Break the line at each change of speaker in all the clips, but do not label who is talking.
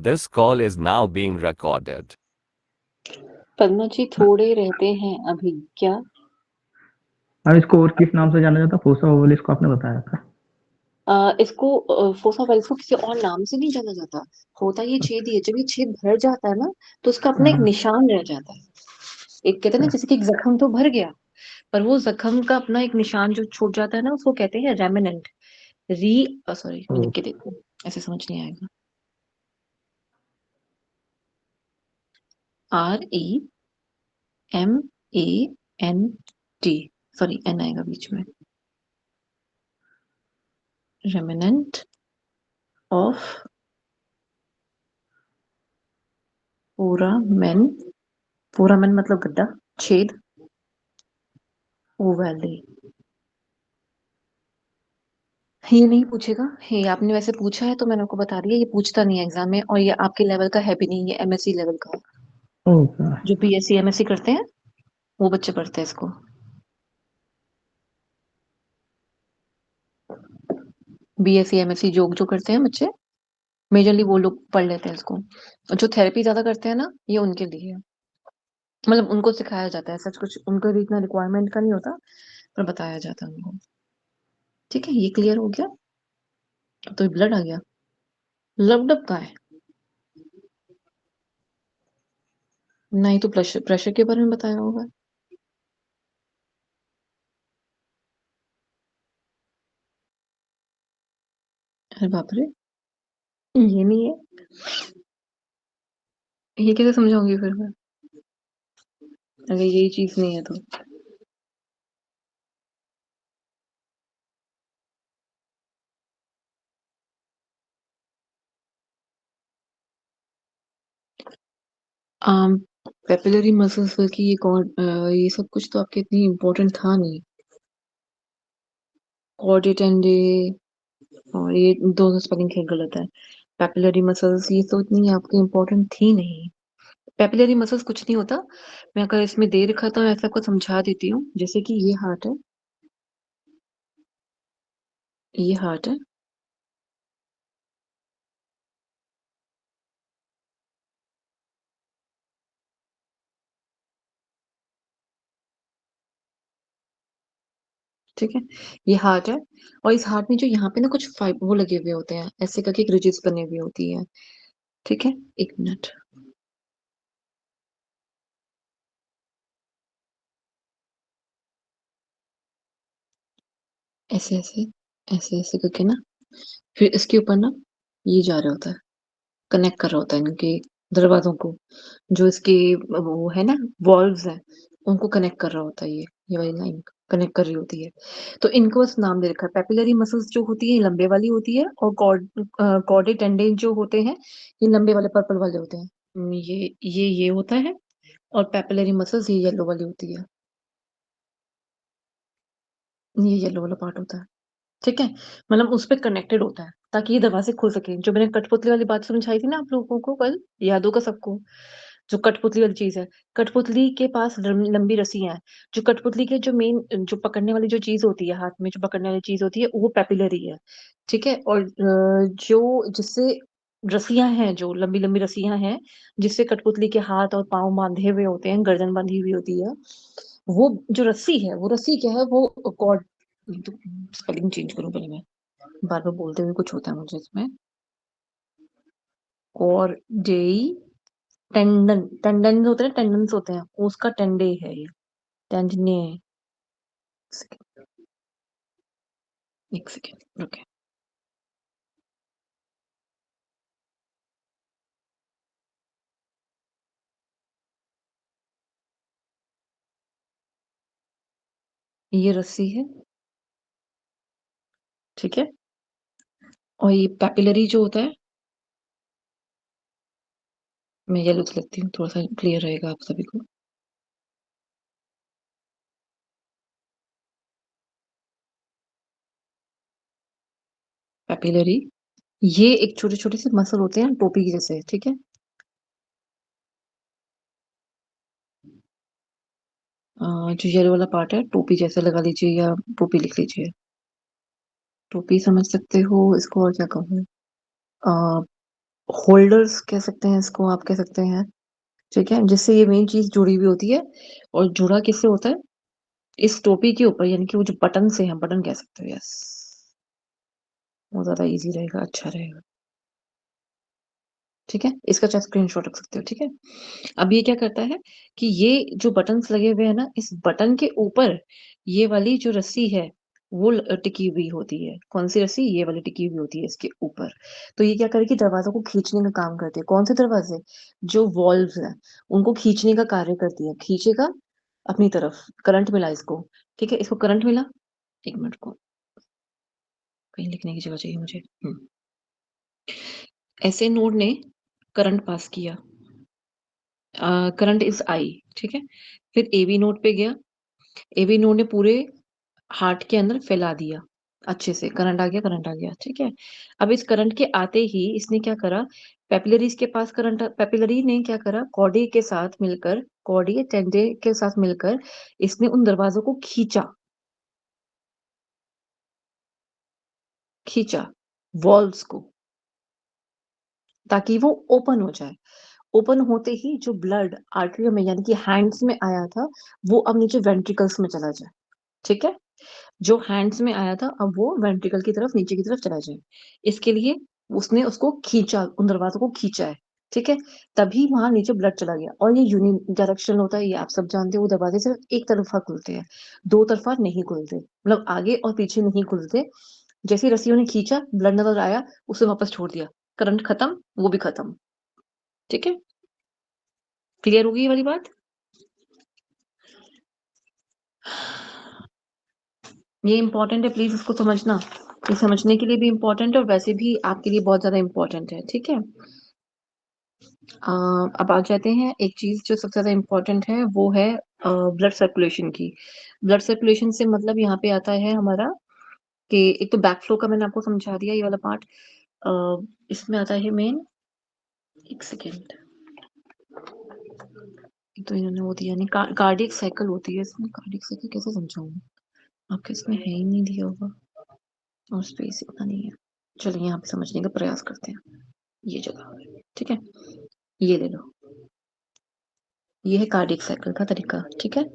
This call is now being recorded.
Padma जी थोड़े रहते हैं अभी क्या?
अब इसको और किस नाम से जाना जाता? फोसा ओवल, इसको आपने बताया था।
इसको फोसा वेल्स को किसी और नाम से नहीं जाना जाता। होता ये छेद ही है, जब ये छेद भर जाता है ना तो उसका अपना एक
हाँ,
निशान रह जाता है। एक कहते हैं ना,
अच्छा।
जैसे कि एक जख्म तो भर गया, पर वो जख्म का अपना एक निशान जो छूट जाता है ना, उसको कहते हैं रेमिनेंट। री सॉरी, मैं
ओ,
लिख के देखूं, ऐसे समझ नहीं आएगा। REMANT, सॉरी एन आएगा बीच में। Remnant of foramen. फोरामेन मतलब गड्ढा, छेद, ओवैली। ये नहीं पूछेगा, ये आपने वैसे पूछा है तो मैंने आपको बता दिया, ये पूछता नहीं है एग्जाम में, और ये आपके लेवल का है भी नहीं, ये एमएससी लेवल का।
ओके।
जो बीएससी एमएससी करते हैं वो बच्चे पढ़ते हैं इसको। बीएससी एमएससी जो जो करते हैं बच्चे, मेजरली वो लोग पढ़ लेते हैं इसको। और जो थेरेपी ज्यादा करते हैं ना, ये उनके लिए है। मतलब उनको सिखाया जाता है, सच कुछ उनको भी इतना रिक्वायरमेंट का नहीं होता, पर बताया जाता है उनको। ठीक है, ये क्लियर हो गया। तो ब्लड आ गया। लबडब का है नहीं तो प्रेशर, प्रेशर के बारे में बताया होगा। अरे बाप रे, ये नहीं है। ये कैसे समझाऊंगी फिर मैं, अगर यही चीज नहीं है तो। पेपिलरी मसल्स की ये कौन, ये सब कुछ तो आपके इतनी इम्पोर्टेंट था नहीं। कॉर्डेटेंडे, और ये दोनों स्पेलिंग खैर गलत है। पेपिलरी मसल्स ये तो इतनी आपकी इम्पोर्टेंट थी नहीं। पेपिलरी मसल्स कुछ नहीं होता। मैं अगर इसमें दे रखा था, ऐसा आपको समझा देती हूँ। जैसे कि ये हार्ट है, ये हार्ट है, ठीक है, ये हार्ट है। और इस हार्ट में जो यहाँ पे ना कुछ फाइबर वो लगे हुए होते हैं, ऐसे करके एक रिजिड्स बने हुए होती है। ठीक है, एक मिनट। ऐसे ऐसे ऐसे ऐसे करके ना, फिर इसके ऊपर ना ये जा रहा होता है, कनेक्ट कर रहा होता है इनके दरवाजों को, जो इसके वो है ना, वॉल्व्स हैं, उनको कनेक्ट कर रहा होता है। ये वाली लाइन कनेक्ट कर रही होती है। तो इनको बस नाम दे रखा है। पेपिलरी मसल्स जो होती है ये लंबे वाली होती है, और कॉर्डेट टेंडेन जो होते हैं ये लंबे वाले पर्पल वाले होते हैं। ये होता है, और पेपिलरी मसल्स ये येलो वाली होती है, ये येलो वाला पार्ट होता है। ठीक है, मतलब उस पर कनेक्टेड होता है ताकि ये दरवाजे खुल सके। जो मैंने कठपुतली वाली बात समझाई थी ना आप लोगों को कल, याद होगा सबको। जो कठपुतली वाली चीज है, कठपुतली के पास लंबी रस्सियां हैं। जो कठपुतली के जो मेन जो पकड़ने वाली जो चीज होती है, हाथ में जो पकड़ने वाली चीज होती है, वो पेपिलरी है। ठीक है, और जो जिससे रस्सियां हैं, जो लंबी लंबी रस्सियां हैं, जिससे कठपुतली के हाथ और पांव बांधे हुए होते हैं, गर्दन बांधी हुई होती है, वो जो रस्सी है, वो रस्सी क्या है, वो कॉर्ड। स्पेलिंग चेंज करूं पहले मैं, बार बार बोलते हुए कुछ होता है मुझे इसमें। कॉर्डेई टेंडन, टेंडन होते हैं, टेंडन्स होते हैं, उसका टेंडे है ये, टेंडने। एक सेकेंड ओके। ये रस्सी है, ठीक है, और ये पैपिलरी जो होता है, मैं ये लिख लेती हूँ, थोड़ा सा क्लियर रहेगा आप सभी को। पैपिलरी, ये एक छोटे छोटे से मसल होते हैं टोपी के जैसे, ठीक है। जो येलो वाला पार्ट है, टोपी जैसे लगा लीजिए, या टोपी लिख लीजिए। टोपी समझ सकते हो इसको, और क्या कहूँ। होल्डर्स कह सकते हैं इसको, आप कह सकते हैं, ठीक है, जिससे ये मेन चीज जुड़ी हुई होती है। और जुड़ा किससे होता है? इस टोपी के ऊपर, यानी कि वो जो बटन से है, बटन कह सकते हो, यस, वो ज्यादा इजी रहेगा, अच्छा रहेगा, ठीक है। इसका चाहे स्क्रीनशॉट रख सकते हो, ठीक है। अब ये क्या करता है कि ये जो बटन्स लगे हुए हैं ना, इस बटन के ऊपर ये वाली जो रस्सी है वो टिकी हुई होती है। कौन सी रस्सी? ये वाली टिकी हुई होती है इसके ऊपर। तो ये क्या करेगी? दरवाजा को खींचने का काम करती है। कौन से दरवाजे? जो वॉल्व्स हैं उनको खींचने का कार्य करती है। खींचेगा अपनी तरफ, करंट मिला इसको, ठीक है, इसको करंट मिला। एक मिनट को, कहीं लिखने की जगह चाहिए मुझे। ऐसे नोड ने करंट पास किया, करंट इज आई, ठीक है। फिर एबी नोड पे गया, एबी नोड ने पूरे हार्ट के अंदर फैला दिया, अच्छे से करंट आ गया, करंट आ गया, ठीक है। अब इस करंट के आते ही इसने क्या करा? पेपिलरीज के पास करंट, पेपिलरी ने क्या करा? कॉडी के साथ मिलकर, कॉडी टेंडे के साथ मिलकर इसने उन दरवाजों को खींचा, खींचा वॉल्स को, ताकि वो ओपन हो जाए। ओपन होते ही जो ब्लड आर्टरी में, यानी कि हैंड्स में आया था, वो अब नीचे वेंट्रिकल्स में चला जाए, ठीक है। जो हैंड्स में आया था अब वो वेंट्रिकल की तरफ, नीचे की तरफ चला जाए। इसके लिए उसने उसको खींचा, उन दरवाजों को खींचा है, ठीक है। तभी वहां नीचे ब्लड चला गया। और ये यूनि डायरेक्शनल होता है, ये आप सब जानते हो। वो दरवाजे सिर्फ एक तरफा खुलते हैं, दो तरफा नहीं खुलते, मतलब आगे और पीछे नहीं खुलते। जैसे ही रस्सियों ने खींचा, ब्लड नजर आया, उसे वापस छोड़ दिया, करंट खत्म, वो भी खत्म, ठीक है। क्लियर होगी ये वाली बात? ये इंपॉर्टेंट है, प्लीज इसको समझना। ये समझने के लिए भी इम्पोर्टेंट है और वैसे भी आपके लिए बहुत ज्यादा इम्पोर्टेंट है, ठीक है। अब आ जाते हैं, एक चीज जो सबसे ज्यादा इम्पोर्टेंट है वो है ब्लड सर्कुलेशन की। ब्लड सर्कुलेशन से मतलब यहाँ पे आता है हमारा कि एक तो बैक फ्लो का मैंने आपको समझा दिया, ये वाला पार्ट। इसमें आता है मेन, एक सेकेंड, तो इन्होंने वो दिया नहीं, कार्डियक साइकिल होती है इसमें। कार्डियक साइकिल कैसे समझाऊं? आपके इसमें है ही नहीं दिया होगा और स्पेस इतना नहीं है। चलिए यहाँ पे समझने का प्रयास करते हैं, ये जगह, ठीक है। ये ले लो, ये है कार्डियक साइकिल का तरीका, ठीक है।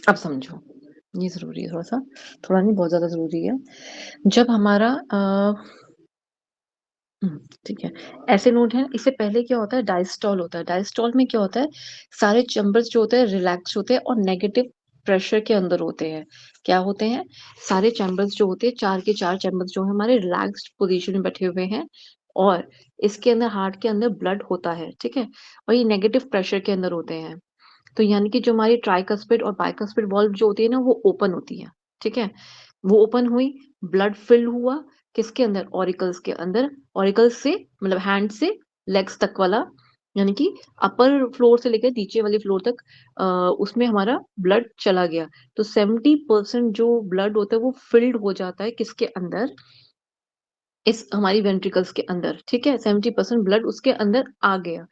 अब समझो, ये जरूरी है थोड़ा सा, थोड़ा नहीं, बहुत ज्यादा जरूरी है। जब हमारा ठीक है, ऐसे नोट है, इससे पहले क्या होता है? डायस्टॉल होता है। डायस्टॉल में क्या होता है? सारे चैम्बर्स जो होते हैं रिलैक्स होते हैं और नेगेटिव प्रेशर के अंदर होते हैं। क्या होते हैं? सारे चैम्बर्स जो होते हैं, चार के चार चैम्बर्स जो है हमारे रिलैक्स्ड पोजीशन में बैठे हुए हैं और इसके अंदर हार्ट के अंदर ब्लड होता है, ठीक है? और ये नेगेटिव प्रेशर के अंदर होते हैं। तो यानी कि जो हमारी ट्राइकस्पिड और बाइकस्पिड वाल्व जो होती है ना, वो ओपन होती है, ठीक है? वो ओपन हुई, ब्लड फिल हुआ किसके अंदर? ऑरिकल्स के अंदर। ऑरिकल्स से मतलब हैंड से लेग्स तक वाला, यानी कि अपर फ्लोर से लेकर नीचे वाली फ्लोर तक उसमें हमारा ब्लड चला गया। तो 70% जो ब्लड होता है वो फिल्ड हो जाता है किसके अंदर? इस हमारी वेंट्रिकल्स के अंदर, ठीक है? 70% ब्लड उसके अंदर आ गया।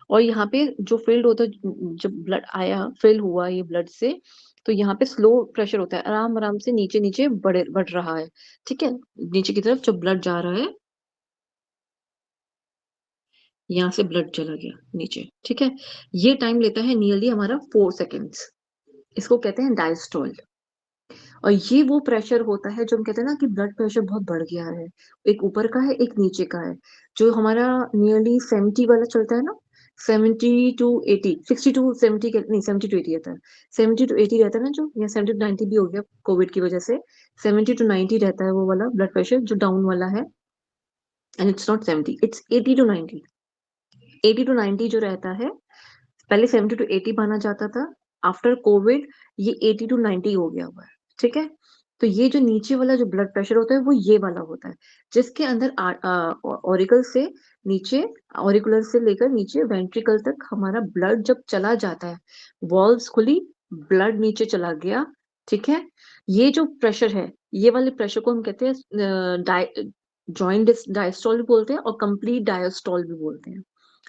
और यहाँ पे जो फिल्ड होता है, जब ब्लड आया, फिल हुआ ये ब्लड से, तो यहाँ पे स्लो प्रेशर होता है, आराम-आराम से नीचे-नीचे बढ़ रहा है, ठीक है? नीचे की तरफ जब ब्लड जा रहा है, यहाँ से ब्लड चला गया नीचे, ठीक है? ये टाइम लेता है नियरली हमारा 4 सेकंड्स। इसको कहते हैं डायस्टोल। और ये वो प्रेशर होता है जो हम कहते हैं ना कि ब्लड प्रेशर बहुत बढ़ गया है। एक ऊपर का है, एक नीचे का है। जो हमारा नियरली 70 वाला चलता है ना, 70 टू 80, 60 टू 70 के नहीं, 70 टू 80 रहता है। 70 टू 80 रहता है ना जो, या 70 टू 90 भी हो गया कोविड की वजह से। 70 टू 90 रहता है वो वाला ब्लड प्रेशर जो डाउन वाला है। And it's not 70, it's 80 to 90। 80 to 90 जो रहता है, पहले 70 टू 80 माना जाता था। आफ्टर कोविड ये 80 टू 90 हो गया हुआ है, ठीक है? तो ये जो नीचे वाला जो ब्लड प्रेशर होता है वो ये वाला होता है, जिसके अंदर ऑरिकल से नीचे, ऑरिकुलर से लेकर नीचे वेंट्रिकल तक हमारा ब्लड जब चला जाता है, वॉल्व्स खुली, ब्लड नीचे चला गया, ठीक है? ये जो प्रेशर है, ये वाले प्रेशर को हम कहते हैं जॉइंट डायस्टोल भी बोलते हैं और कंप्लीट डायस्टोल भी बोलते हैं।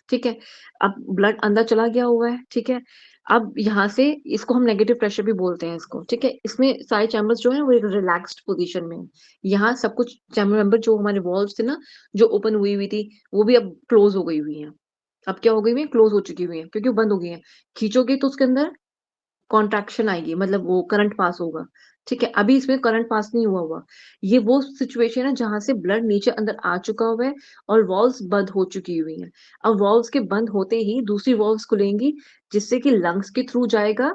ठीक है? अब ब्लड अंदर चला गया हुआ है, ठीक है? अब यहाँ से इसको हम नेगेटिव प्रेशर भी बोलते हैं इसको, ठीक है? इसमें सारे चैम्बर्स जो हैं वो एक रिलैक्स्ड पोज़ीशन में हैं। यहाँ सब कुछ चैम्बर वैम्बर जो हमारे वॉल्व्स थे ना, जो ओपन हुई थी, वो भी अब क्लोज़ हो गई हुई हैं। अब क्या हो गई हुई हैं? क्लोज़ हो चुकी हुई हैं, क्योंकि वो बंद हो गई हैं। खींचोगे तो उसके अंदर कॉन्ट्रैक्शन आएगी, मतलब वो करंट पास होगा, ठीक है? अभी इसमें करंट पास नहीं हुआ हुआ। ये वो सिचुएशन है जहाँ से ब्लड नीचे अंदर आ चुका हुआ है और वॉल्व्स बंद हो चुकी हुई हैं। अब वॉल्व्स के बंद होते ही दूसरी वॉल्व्स खुलेंगी, जिससे कि लंग्स के थ्रू जाएगा,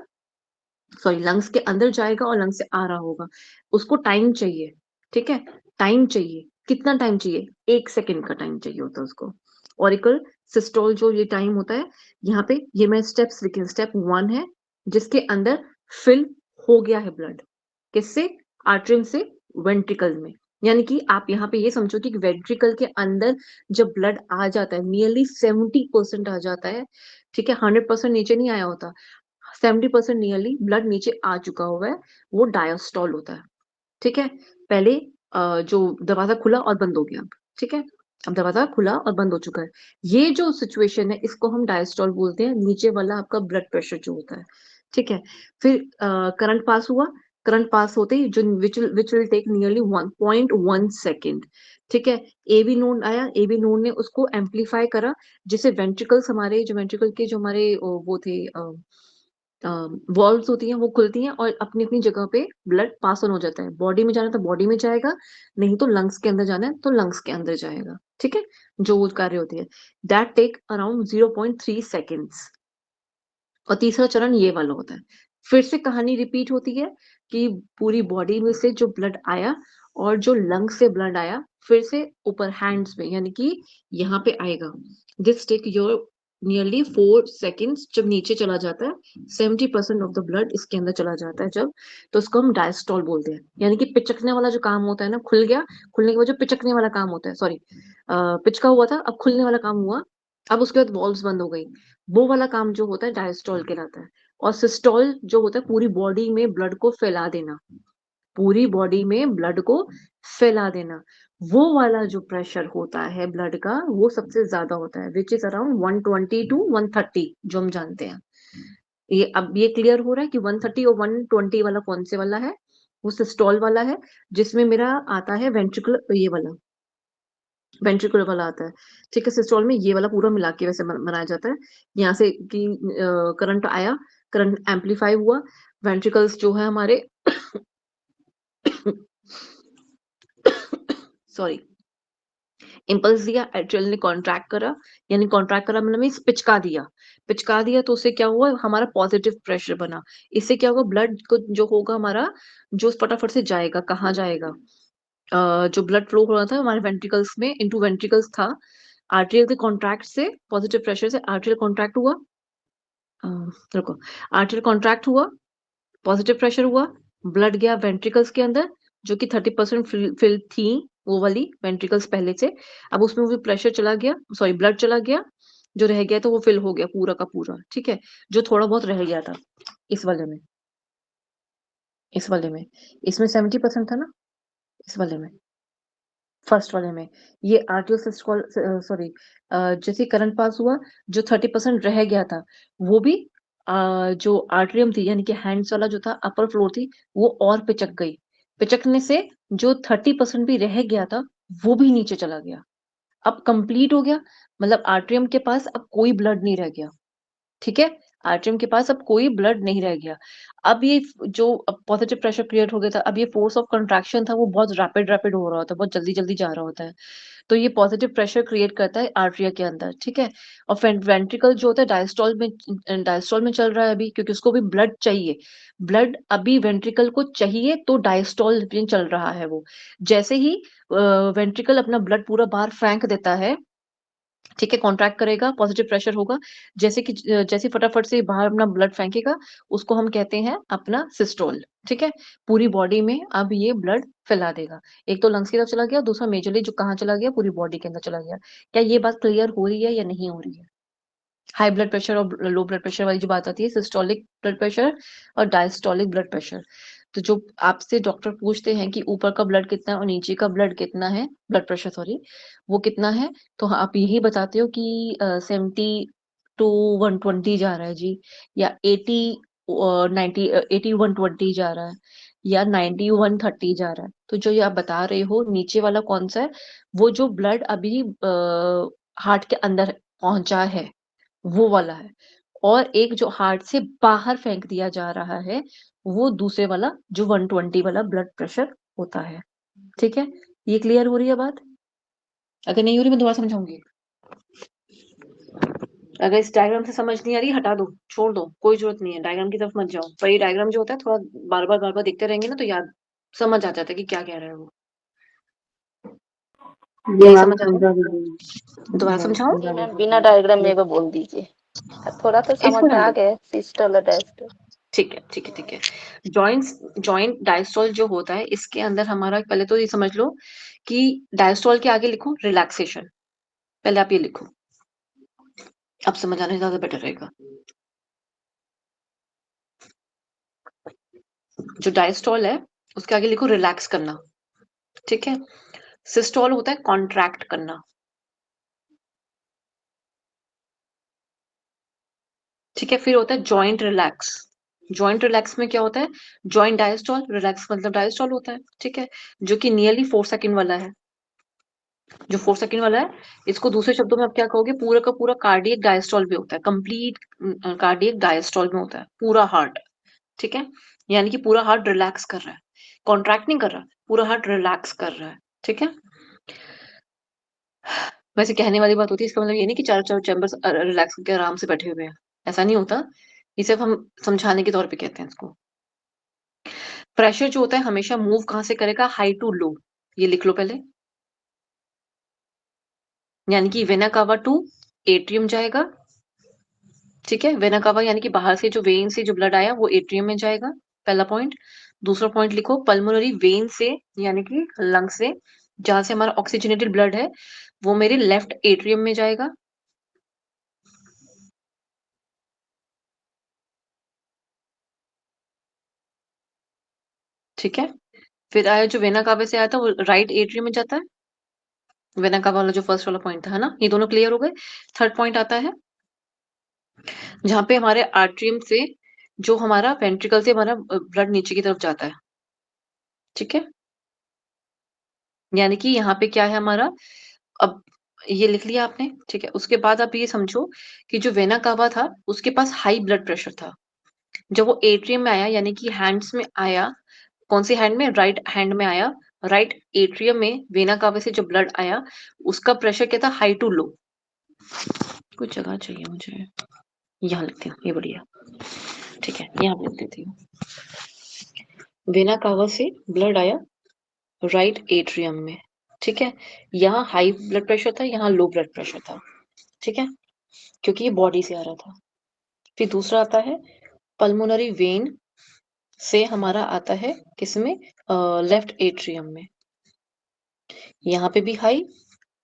सॉरी लंग्स के अंदर जाएगा और लंग्स से आ रहा होगा। उसको टाइम चाहिए, ठीक है? टाइम चाहिए। कितना टाइम चाहिए? 1 सेकंड का टाइम चाहिए होता है उसको। ऑरिकल सिस्टोल जो ये टाइम होता है, यहाँ पे ये मैं स्टेप्स लिखे हैं। स्टेप 1 है, जिसके अंदर फिल हो गया है ब्लड। किससे? आर्टरियम से वेंट्रिकल में। यानी कि आप यहाँ पे ये समझो कि वेंट्रिकल के अंदर जब ब्लड आ जाता है, नियरली 70% आ जाता है, ठीक है? 100% नीचे नहीं आया होता। 70% नियरली ब्लड नीचे आ चुका हुआ है, वो डायस्टोल होता है, ठीक है? पहले जो दरवाज़ा खुला और बंद हो गया, ठीक है? अब दरवाज़ा खुला और बंद हो चुका है। ये जो सिचुएशन है, इसको हम डायस्टोल बोलते हैं, नीचे वाला आपका ब्लड प्रेशर जो होता है, ठीक है? फिर करंट पास हुआ, करंट पास होते ही जो which will take nearly 1.1 second, ठीक है? एबी नोड आया, एबी नोड ने उसको एम्प्लीफाई करा, जिससे वेंट्रिकल्स हमारे जो वेंट्रिकल के जो हमारे वो थे वॉल्व्स होती हैं वो खुलती हैं और अपनी-अपनी जगह पे ब्लड पास ऑन हो जाता है। बॉडी में जाना है तो बॉडी में जाएगा, नहीं तो लंग्स के अंदर जाना है तो लंग्स के अंदर जाएगा, ठीक है? जो वो कार्य होती है। That take around 0.3 seconds. और तीसरा चरण ये वाला होता है। फिर से कहानी रिपीट होती है कि पूरी बॉडी में से जो ब्लड आया और जो लंग से ब्लड आया, फिर से ऊपर हैंड्स में, यानी कि यहाँ पे आएगा। This take your nearly 4 seconds. जब नीचे चला जाता है, 70% ऑफ द ब्लड इसके अंदर चला जाता है जब, तो उसको हम डायस्टोल बोलते हैं। यानी कि पिचकने वाला जो काम होता है ना, खुल गया, खुलने के बाद जो पिचकने वाला काम होता है, सॉरी पिचका हुआ था, अब खुलने वाला काम हुआ, अब उसके बाद वॉल्व्स बंद हो गई। वो वाला काम जो होता है डायस्टोल कहलाता है। और सिस्टोल जो होता है पूरी बॉडी में ब्लड को फैला देना, पूरी बॉडी में ब्लड को फैला देना। वो वाला जो प्रेशर होता है ब्लड का, वो सबसे ज्यादा होता है, विच इज अराउंड 120 टू 130 जो हम जानते हैं। ये अब ये क्लियर हो रहा है कि 130 और 120 वाला कौन से वाला है? वो सिस्टोल वाला है, जिसमें मेरा आता है वेंट्रिकुलर, ये वाला वेंट्रिकुलर वाला आता है, ठीक है? सिस्टोल में ये वाला पूरा मिला के वैसे बनाया जाता है। यहाँ से कि करंट आया, करंट एम्पलीफाई हुआ, वेंट्रिकल्स जो है हमारे सॉरी, इम्पल्स दिया, एट्रियल ने कॉन्ट्रैक्ट करा, यानी कॉन्ट्रैक्ट करा मतलब मीन्स पिचका दिया। पिचका दिया तो उससे क्या हुआ? हमारा पॉजिटिव प्रेशर बना। इससे क्या होगा? ब्लड को जो होगा हमारा, जो फटाफट से जाएगा, कहाँ जाएगा? जो ब्लड फ्लो हो रहा था हमारे वेंट्रिकल्स में इनटू वेंट्रिकल्स था, आर्टेरियल के कॉन्ट्रैक्ट से पॉजिटिव प्रेशर से आर्टेरियल कॉन्ट्रैक्ट हुआ, रुको, आर्टेरियल कॉन्ट्रैक्ट हुआ, पॉजिटिव प्रेशर हुआ, ब्लड गया वेंट्रिकल्स के अंदर जो कि 30% फिल थी वो वाली वेंट्रिकल्स पहले से, अब उसमें वो प्रेशर चला गया, सॉरी ब्लड चला गया, जो रह गया तो वो फिल हो गया पूरा का पूरा, ठीक है, जो थोड़ा बहुत रह गया था इस वाले में, इस वाले में, इसमें 70% था ना, इस वाले में, फर्स्ट वाले में, ये आर्टियल सिस्टोल, सॉरी, जैसे करंट पास हुआ, जो 30% रह गया था वो भी जो आर्टरियम थी यानी कि हैंड्स वाला जो था अपर फ्लोर थी वो और पिचक गई, पिचकने से जो 30% भी रह गया था वो भी नीचे चला गया, अब कंप्लीट हो गया, मतलब आर्टरियम के पास अब कोई ब्लड नहीं रह गया, ठीक है, आर्टरियम के पास अब कोई ब्लड नहीं रह गया, अब ये जो पॉजिटिव प्रेशर क्रिएट हो गया था, अब ये फोर्स ऑफ कंट्रैक्शन था वो बहुत रैपिड रैपिड हो रहा होता है, बहुत जल्दी जल्दी जा रहा होता है, तो ये पॉजिटिव प्रेशर क्रिएट करता है आर्टरिया के अंदर, ठीक है, और वेंट्रिकल जो होता है डायस्टोल में चल रहा है अभी, क्योंकि उसको भी ब्लड चाहिए, ब्लड अभी वेंट्रिकल को चाहिए तो डायस्टोल में चल रहा है वो, जैसे ही वेंट्रिकल अपना ब्लड पूरा बाहर फेंक देता है, ठीक है, कॉन्ट्रैक्ट करेगा, पॉजिटिव प्रेशर होगा, जैसे कि जैसे फटाफट से बाहर अपना ब्लड फेंकेगा, उसको हम कहते हैं अपना सिस्टोल, ठीक है, पूरी बॉडी में अब ये ब्लड फैला देगा, एक तो लंग्स की तरफ चला गया, दूसरा मेजरली जो कहाँ चला गया, पूरी बॉडी के अंदर चला गया, क्या ये बात क्लियर हो रही है या नहीं हो रही है? हाई ब्लड प्रेशर और लो ब्लड प्रेशर वाली जो बात आती है, सिस्टोलिक ब्लड प्रेशर और डायस्टोलिक ब्लड प्रेशर, तो जो आपसे डॉक्टर पूछते हैं कि ऊपर का ब्लड कितना है और नीचे का ब्लड कितना है, ब्लड प्रेशर सॉरी, वो कितना है, तो आप यही बताते हो कि 70 to 120 जा रहा है जी, या 80 120 जा रहा है, या 90 130 जा रहा है, तो जो ये आप बता रहे हो नीचे वाला कौन सा है, वो जो ब्लड अभी हार्ट के अंदर पहुंचा है वो वाला है, और एक जो हार्ट से बाहर फेंक दिया जा रहा है वो दूसरे वाला जो 120 वाला ब्लड प्रेशर होता है, ठीक है, ये क्लियर हो रही है बात? अगर नहीं हो रही मैं दोबारा समझाऊंगी, अगर इस डायग्राम से समझ नहीं आ रही हटा दो, छोड़ दो, कोई जरूरत नहीं है, डायग्राम की तरफ मत जाओ, पर ये डायग्राम जो होता है थोड़ा बार बार देखते रहेंगे ना तो याद समझ आ जाता है कि क्या कह रहा है वो, नहीं
दोबारा
समझ आ
समझा
रहा,
दीजिए,
दोबारा
दोबारा
समझाऊं,
जी
समझा
मैम,
दीजिए।
बिना डायग्राम में एक बार बोल दीजिए, थोड़ा तो समझ
इसको
में
रहने
आ
दो,
गया सिस्टल और डायस्टल।
ठीक है ठीक है ठीक है, जॉइंट डायस्टोल जो होता है इसके अंदर हमारा, पहले तो ये समझ लो कि डायस्टोल के आगे लिखो रिलैक्सेशन, पहले आप ये लिखो, अब समझ आने ज्यादा बेटर रहेगा, जो डायस्टोल है उसके आगे लिखो रिलैक्स करना, ठीक है, सिस्टोल होता है कॉन्ट्रैक्ट करना, ठीक है, फिर होता है जॉइंट रिलैक्स, जॉइंट रिलैक्स में क्या होता है, जॉइंट डायस्टोल, रिलैक्स मतलब डायस्टोल होता है, ठीक है, जो कि नियरली 4 सेकंड वाला है, जो 4 सेकंड वाला है, इसको दूसरे शब्दों में आप क्या कहोगे, पूरा का पूरा कार्डियक डायस्टोल में होता है, कंप्लीट कार्डियक डायस्टोल में होता है पूरा हार्ट, ठीक है, यानी कि पूरा हार्ट रिलैक्स कर रहा है, कॉन्ट्रैक्ट नहीं कर रहा, पूरा हार्ट रिलैक्स कर रहा है, ठीक है, वैसे कहने वाली बात होती है, इसका मतलब ये नहीं कि चारों चारों चैम्बर्स रिलैक्स करके आराम से बैठे हुए हैं, ऐसा नहीं होता, ये सिर्फ हम समझाने के तौर पे कहते हैं इसको, प्रेशर जो होता है हमेशा मूव कहाँ से करेगा, हाई टू लो, ये लिख लो पहले, यानी कि वेना कावा टू एट्रियम जाएगा, ठीक है, वेना कावा यानी कि बाहर से जो वेन से जो ब्लड आया वो एट्रियम में जाएगा, पहला पॉइंट, दूसरा पॉइंट लिखो पल्मोनरी वेन से यानी कि लंग से, जहां से हमारा ऑक्सीजनेटेड ब्लड है वो मेरे लेफ्ट एट्रियम में जाएगा, ठीक है, फिर आया जो वेना कावा से आया था वो राइट एट्रियम में जाता है, वेना कावा वाला जो फर्स्ट वाला पॉइंट था, है ना, ये दोनों क्लियर हो गए, थर्ड पॉइंट आता है जहाँ पे हमारे आर्ट्रियम से जो हमारा वेंट्रिकल से हमारा ब्लड नीचे की तरफ जाता है, ठीक है, यानी कि यहाँ पे क्या है हमारा, अब ये लिख लिया आपने, ठीक है, उसके बाद आप ये समझो कि जो वेना कावा था उसके पास हाई ब्लड प्रेशर था, जब वो एट्रियम में आया यानी कि हैंड्स में आया, कौन से हैंड में, राइट हैंड में आया, राइट एट्रियम में वेना कावा से जो ब्लड आया उसका प्रेशर क्या था, हाई टू लो, कुछ जगह चाहिए मुझे, यहाँ लिखती हूँ, ये बढ़िया, ठीक है, यहाँ लिख देती हूँ, वेना कावा से ब्लड आया राइट एट्रियम में, ठीक है। यहाँ हाई ब्लड प्रेशर था, यहाँ लो ब्लड प्रेशर था, ठीक है, क्योंकि ये बॉडी से आ रहा था। फिर दूसरा आता है पल्मोनरी वेन से हमारा आता है किसमें, लेफ्ट एट्रियम में, यहाँ पे भी हाई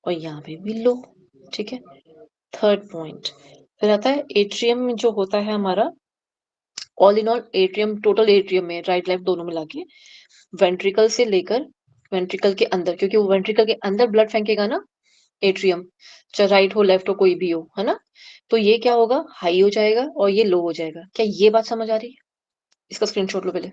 और यहाँ पे भी लो, ठीक है। थर्ड पॉइंट फिर आता है एट्रियम में जो होता है हमारा, all in all atrium, total atrium में राइट लेफ्ट दोनों मिला के, वेंट्रिकल से लेकर वेंट्रिकल के अंदर, क्योंकि वो वेंट्रिकल के अंदर ब्लड फेंकेगा ना एट्रियम, चाहे राइट हो लेफ्ट हो कोई भी हो, है ना। तो ये क्या होगा, हाई हो जाएगा और ये लो हो जाएगा। क्या ये बात समझ आ रही है? इसका स्क्रीनशॉट लो पहले।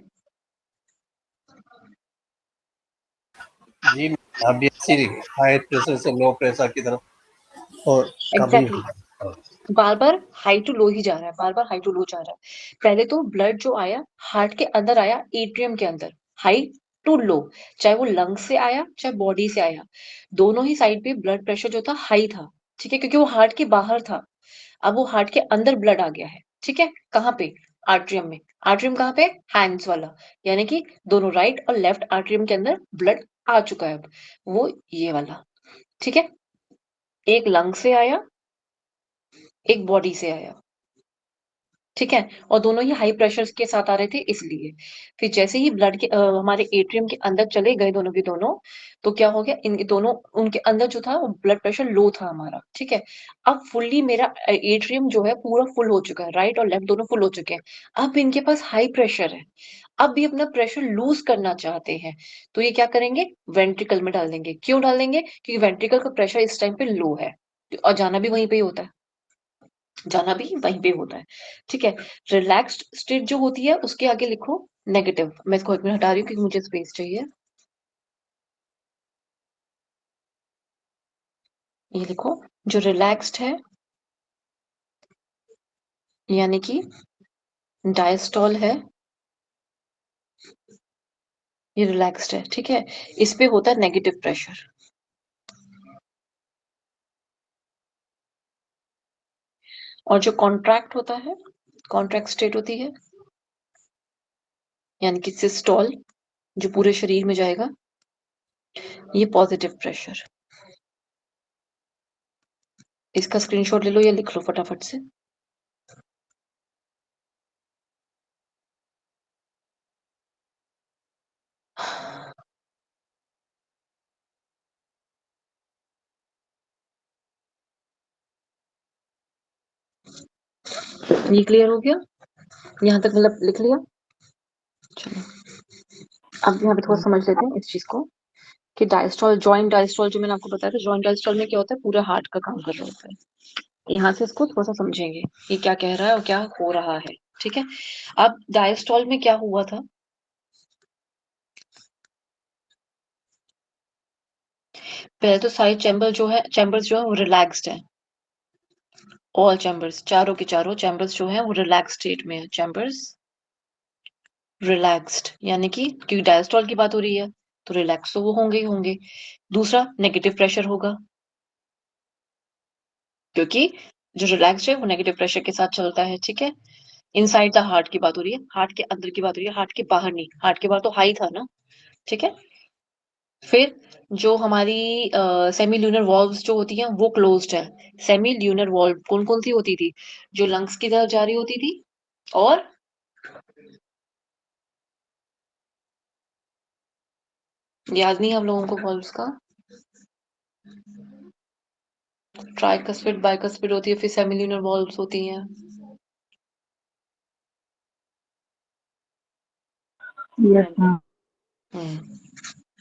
जी अभी ऐसी हाई प्रेशर से लो प्रेशर की तरफ और कभी
एग्जैक्टली बार बार हाई टू लो ही जा रहा है, बार बार हाई टू लो जा रहा है। पहले तो ब्लड जो आया हार्ट के अंदर आया, एट्रियम के अंदर, हाई टू लो, चाहे वो लंग से आया चाहे बॉडी से आया, दोनों ही साइड पे ब्लड प्रेशर जो था हाई था, ठीक है, क्योंकि वो हार्ट के बाहर था। अब वो हार्ट के अंदर ब्लड आ गया है, ठीक है, कहाँ पे, आर्ट्रियम में। आर्ट्रियम कहाँ पे, हैंड्स वाला, यानी कि दोनों राइट और लेफ्ट आर्ट्रियम के अंदर ब्लड आ चुका है अब, वो ये वाला, ठीक है। एक लंग से आया, एक बॉडी से आया, ठीक है, और दोनों ही हाई प्रेशर के साथ आ रहे थे इसलिए। फिर जैसे ही ब्लड के हमारे एट्रियम के अंदर चले गए दोनों के दोनों, तो क्या हो गया, इन दोनों, उनके अंदर जो था वो ब्लड प्रेशर लो था हमारा, ठीक है। अब फुल्ली मेरा एट्रियम जो है पूरा फुल हो चुका है, राइट और लेफ्ट दोनों फुल हो चुके हैं। अब इनके पास हाई प्रेशर है, अब भी अपना प्रेशर लूज करना चाहते हैं, तो ये क्या करेंगे, वेंट्रिकल में डाल देंगे। क्यों डाल देंगे, क्योंकि वेंट्रिकल का प्रेशर इस टाइम पे लो है और जाना भी वहीं पे ही होता है, जाना भी वहीं पे होता है, ठीक है। रिलैक्स्ड स्टेट जो होती है उसके आगे लिखो नेगेटिव। मैं इसको एक मिनट हटा रही हूँ क्योंकि मुझे स्पेस चाहिए। ये लिखो, जो रिलैक्स्ड है यानी कि डायस्टॉल है, ये रिलैक्स्ड है, ठीक है, इस पे होता है नेगेटिव प्रेशर। और जो कॉन्ट्रैक्ट होता है, कॉन्ट्रैक्ट स्टेट होती है, यानी कि सिस्टोल, जो पूरे शरीर में जाएगा, ये पॉजिटिव प्रेशर। इसका स्क्रीनशॉट ले लो या लिख लो फटाफट से। ये क्लियर हो गया, यहाँ तक मतलब लिख लिया। चलो अब यहाँ पे थोड़ा समझ लेते हैं इस चीज को, कि डायस्टॉल, जॉइंट डायस्टॉल जो मैंने आपको बताया था, जॉइंट डायस्टॉल में क्या होता है, पूरा हार्ट का काम कर रहा होता है। यहाँ से इसको थोड़ा सा समझेंगे कि क्या कह रहा है और क्या हो रहा है, ठीक है। अब डायस्टॉल में क्या हुआ था, पहले तो सारे चैम्बर जो है, चैम्बर्स जो है वो रिलैक्स्ड है, ऑल चैम्बर्स, चारों के चारों चैम्बर्स जो है वो रिलैक्स स्टेट में है, चैम्बर्स रिलैक्स्ड, यानी कि क्योंकि डायस्टॉल की बात हो रही है तो रिलैक्स तो वो होंगे ही होंगे। दूसरा नेगेटिव प्रेशर होगा, क्योंकि जो रिलैक्स्ड है वो नेगेटिव प्रेशर के साथ चलता है, ठीक है। इनसाइड द हार्ट की बात हो रही है, हार्ट के अंदर की बात हो रही है, हार्ट के बाहर नहीं, हार्ट के बाहर तो हाई था ना, ठीक है। फिर जो हमारी सेमी ल्यूनर वॉल्व्स जो होती हैं वो क्लोज्ड है। सेमी ल्यूनर वॉल्व कौन कौन सी होती थी, जो लंग्स की तरफ जा रही होती थी, और याद नहीं हम लोगों को वॉल्व्स का, ट्राइकस्पिड बाइकस्पिड होती है, फिर सेमी ल्यूनर वॉल्व्स होती हैं।
Yes ma'am.
हम्म,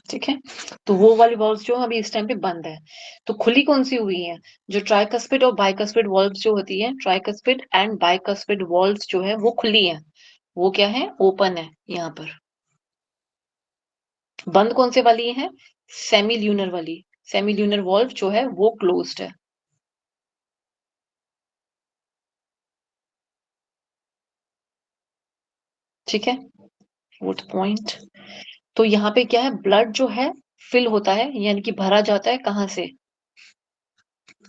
ठीक है। तो वो वाली वॉल्व्स जो अभी इस टाइम पे बंद है, तो खुली कौन सी हुई है, जो ट्राइकस्पिड और बाइकस्पिड वॉल्व्स जो होती है, ट्राइकस्पिड एंड बाइकस्पिड वॉल्व्स जो है वो खुली है, वो क्या है, ओपन है यहाँ पर। बंद कौन से वाली है, सेमी ल्यूनर वाली, सेमी ल्यूनर वॉल्व जो है वो क्लोज्ड है, ठीक है। फोर्थ पॉइंट, तो यहाँ पे क्या है, ब्लड जो है फिल होता है, यानी कि भरा जाता है, कहाँ से,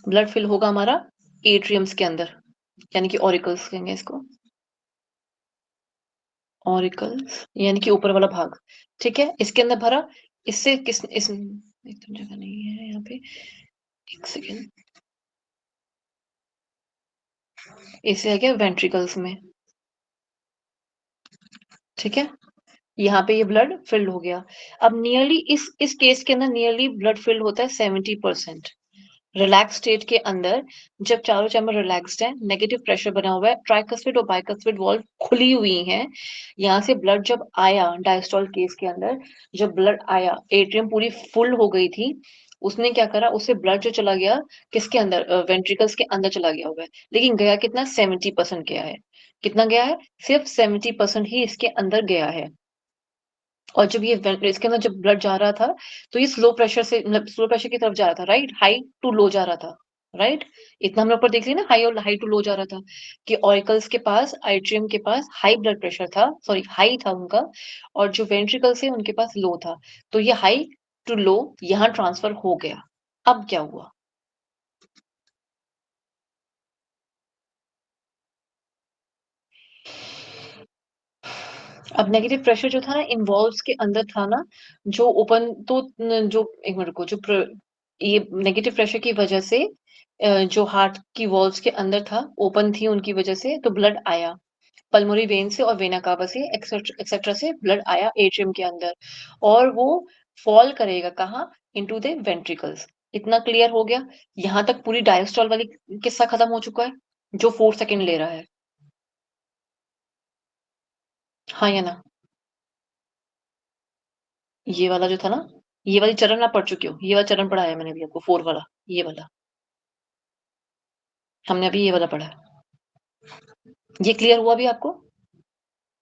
ब्लड फिल होगा हमारा एट्रियम्स के अंदर, यानी कि ऑरिकल्स कहेंगे इसको, ऑरिकल्स यानी कि ऊपर वाला भाग, ठीक है, इसके अंदर भरा, इससे किस इस एकदम जगह नहीं है यहाँ पे, एक सेकेंड, इससे आ गया वेंट्रिकल्स में, ठीक है। यहाँ पे ये ब्लड फिल्ड हो गया। अब नियरली इस केस के अंदर नियरली ब्लड फिल्ड होता है 70%। रिलैक्स स्टेट के अंदर जब चारों चैम्बर रिलैक्स्ड है, नेगेटिव प्रेशर बना हुआ है, ट्राइकस्पिड और बाइकस्पिड वॉल्व खुली हुई हैं, यहाँ से ब्लड जब आया डायस्टोल केस के अंदर, जब ब्लड आया एट्रियम पूरी फुल हो गई थी, उसने क्या करा, उससे ब्लड जो चला गया किसके अंदर, वेंट्रिकल्स के अंदर चला गया हुआ है, लेकिन गया कितना, 70% गया है। कितना गया है, सिर्फ 70% ही इसके अंदर गया है। और जब ये इसके अंदर जब ब्लड जा रहा था, तो ये स्लो प्रेशर से, मतलब स्लो प्रेशर की तरफ जा रहा था, राइट, हाई टू लो जा रहा था, राइट। इतना हम लोग पर देख रहे हैं ना, हाई और हाई टू लो जा रहा था, कि ऑरिकल्स के पास, आइट्रियम के पास हाई ब्लड प्रेशर था, सॉरी हाई था उनका, और जो वेंट्रिकल्स है उनके पास लो था। तो ये हाई टू लो यहाँ ट्रांसफर हो गया। अब क्या हुआ, अब नेगेटिव प्रेशर जो था ना इन्वॉल्व्स के अंदर था ना, जो ओपन तो जो एक मिनट को ये नेगेटिव प्रेशर की वजह से जो हार्ट की वॉल्व्स के अंदर था, ओपन थी उनकी वजह से, तो ब्लड आया पल्मोनरी वेन से और वेना कावा से एक्सेट्रा से ब्लड आया एट्रियम के अंदर, और वो फॉल करेगा कहाँ, इनटू द वेंट्रिकल्स। इतना क्लियर हो गया। यहाँ तक पूरी डायस्टोल वाली किस्सा खत्म हो चुका है, जो 4 सेकेंड ले रहा है, हाँ या ना। ये वाला जो था ना, ये वाली चरण आप पढ़ चुके हो, ये वाला चरण पढ़ाया है मैंने अभी आपको, 4 वाला, ये वाला हमने अभी ये वाला पढ़ा है। ये क्लियर हुआ अभी आपको,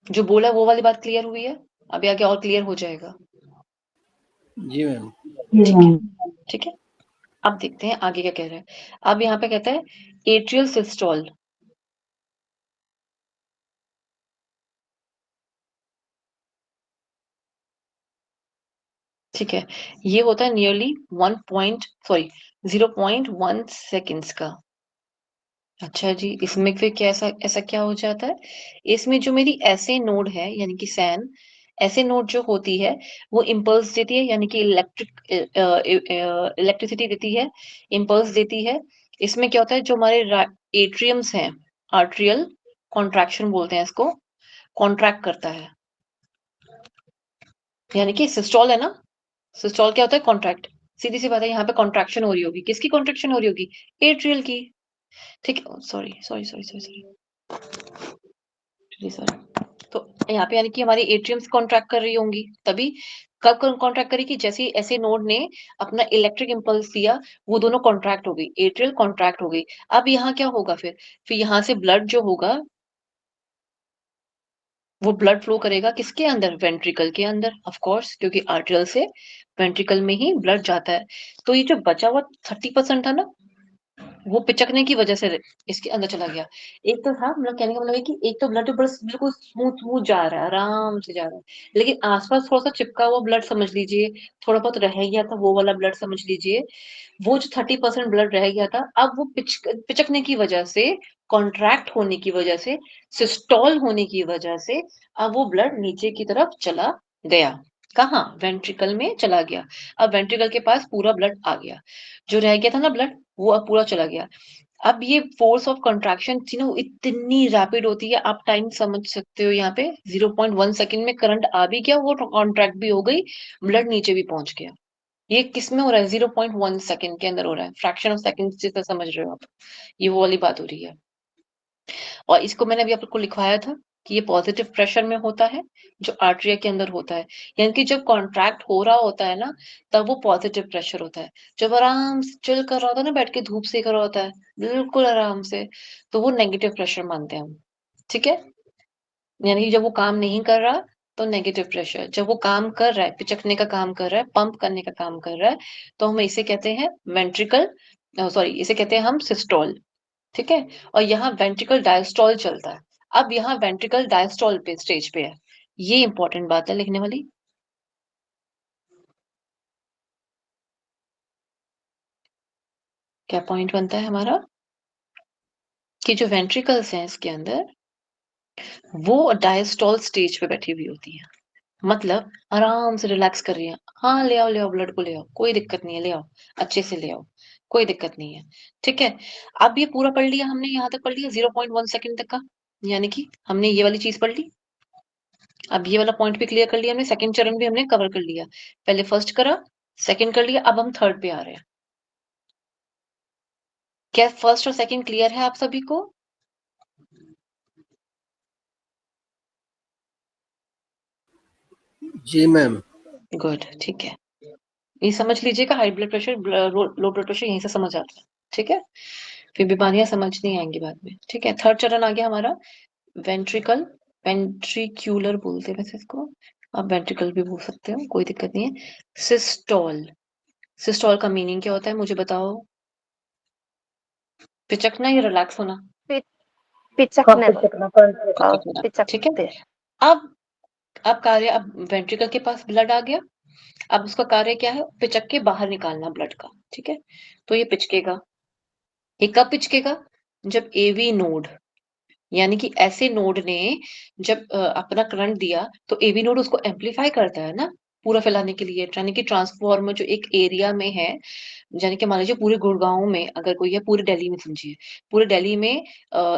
जो बोला है वो वाली बात क्लियर हुई है, अभी आगे और क्लियर हो जाएगा।
जी मैम।
ठीक है, ठीक है। अब देखते हैं आगे क्या कह रहा है। अब यहाँ पे कहता है एट्रियल सिस्टोल, ठीक है, ये होता है नियरली 0.1 सेकेंड्स का। अच्छा जी, इसमें फिर क्या ऐसा ऐसा क्या हो जाता है, इसमें जो मेरी ऐसे नोड है यानी कि सैन, ऐसे नोड जो होती है वो इम्पल्स देती है, यानी कि इलेक्ट्रिसिटी देती है, इम्पल्स देती है। इसमें क्या होता है, जो हमारे एट्रियम्स हैं, आर्ट्रियल कॉन्ट्रैक्शन बोलते हैं इसको, कॉन्ट्रैक्ट करता है, यानी कि सिस्टोल है ना, सिस्टोल क्या होता है, कॉन्ट्रैक्ट। सीधी सी बात है, यहाँ पे कॉन्ट्रैक्शन हो रही होगी, किसकी कॉन्ट्रैक्शन हो रही होगी, एट्रियल की, ठीक है। Sorry sorry sorry sorry sorry sorry. तो यहाँ पे यानी कि हमारी एट्रियम्स कॉन्ट्रैक्ट कर रही होंगी, तभी कब कॉन्ट्रैक्ट करेगी, जैसे ऐसे नोड ने अपना इलेक्ट्रिक इंपल्स दिया, वो दोनों कॉन्ट्रैक्ट हो गई, एट्रियल कॉन्ट्रैक्ट हो गई। अब यहाँ क्या होगा, फिर यहाँ से ब्लड जो होगा वो ब्लड फ्लो करेगा किसके अंदर, वेंट्रिकल के अंदर, ऑफ कोर्स, क्योंकि आर्टरियल से वेंट्रिकल में ही ब्लड जाता है। तो ये जो बचा हुआ 30% था ना, वो पिचकने की वजह से इसके अंदर चला गया। एक तो था, मतलब कहने का मतलब है कि एक तो ब्लड बिल्कुल स्मूथ स्मूथ जा रहा है, आराम से जा रहा है, लेकिन आसपास थोड़ा सा चिपका हुआ ब्लड समझ लीजिए, थोड़ा बहुत रह गया था वो वाला ब्लड समझ लीजिए, वो जो 30% ब्लड रह गया था, अब वो पिचकने की वजह से, कॉन्ट्रैक्ट होने की वजह से, सिस्टॉल होने की वजह से, अब वो ब्लड नीचे की तरफ चला गया, कहाँ, वेंट्रिकल में चला गया। अब वेंट्रिकल के पास पूरा ब्लड आ गया, जो रह गया था ना ब्लड, वो अब पूरा चला गया। अब ये फोर्स ऑफ कंट्रैक्शन थी ना, वो इतनी रैपिड होती है, आप टाइम समझ सकते हो, यहाँ पे 0.1 सेकंड में करंट आ भी गया, वो कॉन्ट्रैक्ट भी हो गई, ब्लड नीचे भी पहुंच गया। ये किस में हो रहा है, 0.1 सेकंड के अंदर हो रहा है, फ्रैक्शन ऑफ सेकंड जितना समझ रहे हो आप, ये वो वाली बात हो रही है। और इसको मैंने अभी आपको लिखवाया था कि ये पॉजिटिव प्रेशर में होता है, जो आर्टरिया के अंदर होता है, यानी कि जब कॉन्ट्रैक्ट हो रहा होता है ना, तब वो पॉजिटिव प्रेशर होता है। जब आराम से चिल कर रहा होता है ना, बैठ के धूप सेक रहा होता है बिल्कुल आराम से, तो वो नेगेटिव प्रेशर मानते हैं हम, ठीक है। यानी कि जब वो काम नहीं कर रहा, तो नेगेटिव प्रेशर, जब वो काम कर रहा है, पिचकने का काम कर रहा है, पंप करने का काम कर रहा है, तो हम इसे कहते हैं वेंट्रिकल, सॉरी इसे कहते हैं हम सिस्टोल, ठीक है। और यहाँ वेंट्रिकल डायस्टोल चलता है। अब यहाँ वेंट्रिकल डायस्टोल पे स्टेज पे है, ये इंपॉर्टेंट बात है लिखने वाली। क्या पॉइंट बनता है हमारा, कि जो वेंट्रिकल्स हैं इसके अंदर, वो डायस्टोल स्टेज पे बैठी हुई होती है, मतलब आराम से रिलैक्स कर रही है। हाँ, ले आओ ब्लड को ले आओ, कोई दिक्कत नहीं है, ले आओ, अच्छे से ले आओ, कोई दिक्कत नहीं है। ठीक है? अब ये पूरा पढ़ लिया हमने, यहाँ तक पढ़ लिया 0.1 सेकंड तक का, यानी कि हमने ये वाली चीज पढ़ ली। अब ये वाला पॉइंट भी क्लियर कर लिया हमने, सेकंड चरण भी हमने कवर कर लिया। पहले फर्स्ट करा, सेकंड कर लिया, अब हम थर्ड पे आ रहे हैं। क्या फर्स्ट और सेकंड क्लियर है आप सभी को?
जी मैम।
गुड, ठीक है। ये समझ लीजिएगा, high blood pressure, low blood pressure यहीं से समझ आता है। ठीक है? फिर बीमारियां समझ नहीं आएंगी बाद में। ठीक है? थर्ड चरण आ गया हमारा वेंट्रिकल, वेंट्रिक्यूलर बोलते हैं वैसे इसको, आप वेंट्रिकल भी बोल सकते हो, कोई दिक्कत नहीं है। सिस्टोल, सिस्टोल का मीनिंग क्या होता है मुझे बताओ? पिचकना या रिलैक्स होना?
पिचकने
पिचकना, ठीक है।
पिचकते।
अब कार्य, अब वेंट्रिकल के पास ब्लड आ गया, अब उसका कार्य क्या है? पिचक के बाहर निकालना ब्लड का। ठीक है? तो ये पिचकेगा। ये कब पिचकेगा? जब एवी नोड, यानी कि ऐसे नोड ने जब अपना करंट दिया, तो एवी नोड उसको एम्पलीफाई करता है ना, पूरा फैलाने के लिए। यानी कि ट्रांसफॉर्मर जो एक एरिया में है, यानी कि मान लीजिए पूरे गुड़गांव में अगर कोई है, पूरे दिल्ली में समझिए, पूरे दिल्ली में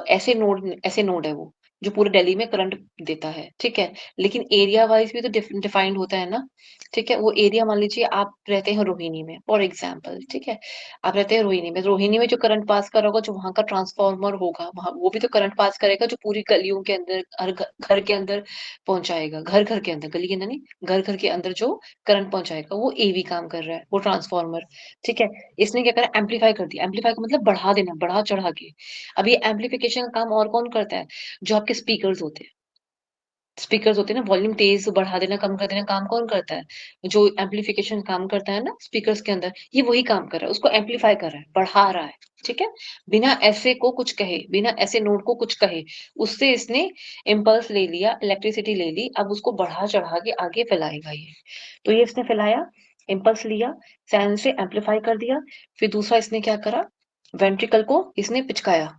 ऐसे नोड है वो, जो पूरे दिल्ली में करंट देता है। ठीक है? लेकिन एरिया वाइज भी तो डिफाइंड होता है ना। ठीक है? वो एरिया, मान लीजिए आप रहते हैं रोहिणी में फॉर एग्जाम्पल। ठीक है? आप रहते हैं रोहिणी में, रोहिणी में जो करंट पास कर रहा होगा, जो वहां का ट्रांसफॉर्मर होगा, वहां वो भी तो करंट पास करेगा, जो पूरी गलियों के अंदर, हर घर के अंदर पहुंचाएगा। घर घर के अंदर, गली के अंदर नहीं, घर घर के अंदर जो करंट पहुंचाएगा, वो एवी काम कर रहा है, वो ट्रांसफॉर्मर। ठीक है? इसने क्या करा? एम्पलीफाई कर दिया। एम्पलीफाई का मतलब बढ़ा देना, बढ़ा चढ़ा के। अब ये एम्पलीफिकेशन का काम और कौन करता है? जो आपके स्पीकर्स होते हैं, स्पीकर्स होते हैं ना, वॉल्यूम तेज बढ़ा देना, कम कर देना, काम कौन करता है? जो एम्पलीफिकेशन काम करता है ना स्पीकर्स के अंदर, ये वही काम कर रहा है, उसको एम्पलीफाई कर रहा है, बढ़ा रहा है। ठीक है? बिना ऐसे को कुछ कहे, बिना ऐसे नोड को कुछ कहे, उससे इसने इम्पल्स ले लिया, इलेक्ट्रिसिटी ले ली, अब उसको बढ़ा चढ़ा के आगे फैलाएगा ये। तो ये इसने फैलाया, इम्पल्स लिया, फैन से एम्पलीफाई कर दिया। फिर दूसरा इसने क्या करा? वेंट्रिकल को इसने पिचकाया,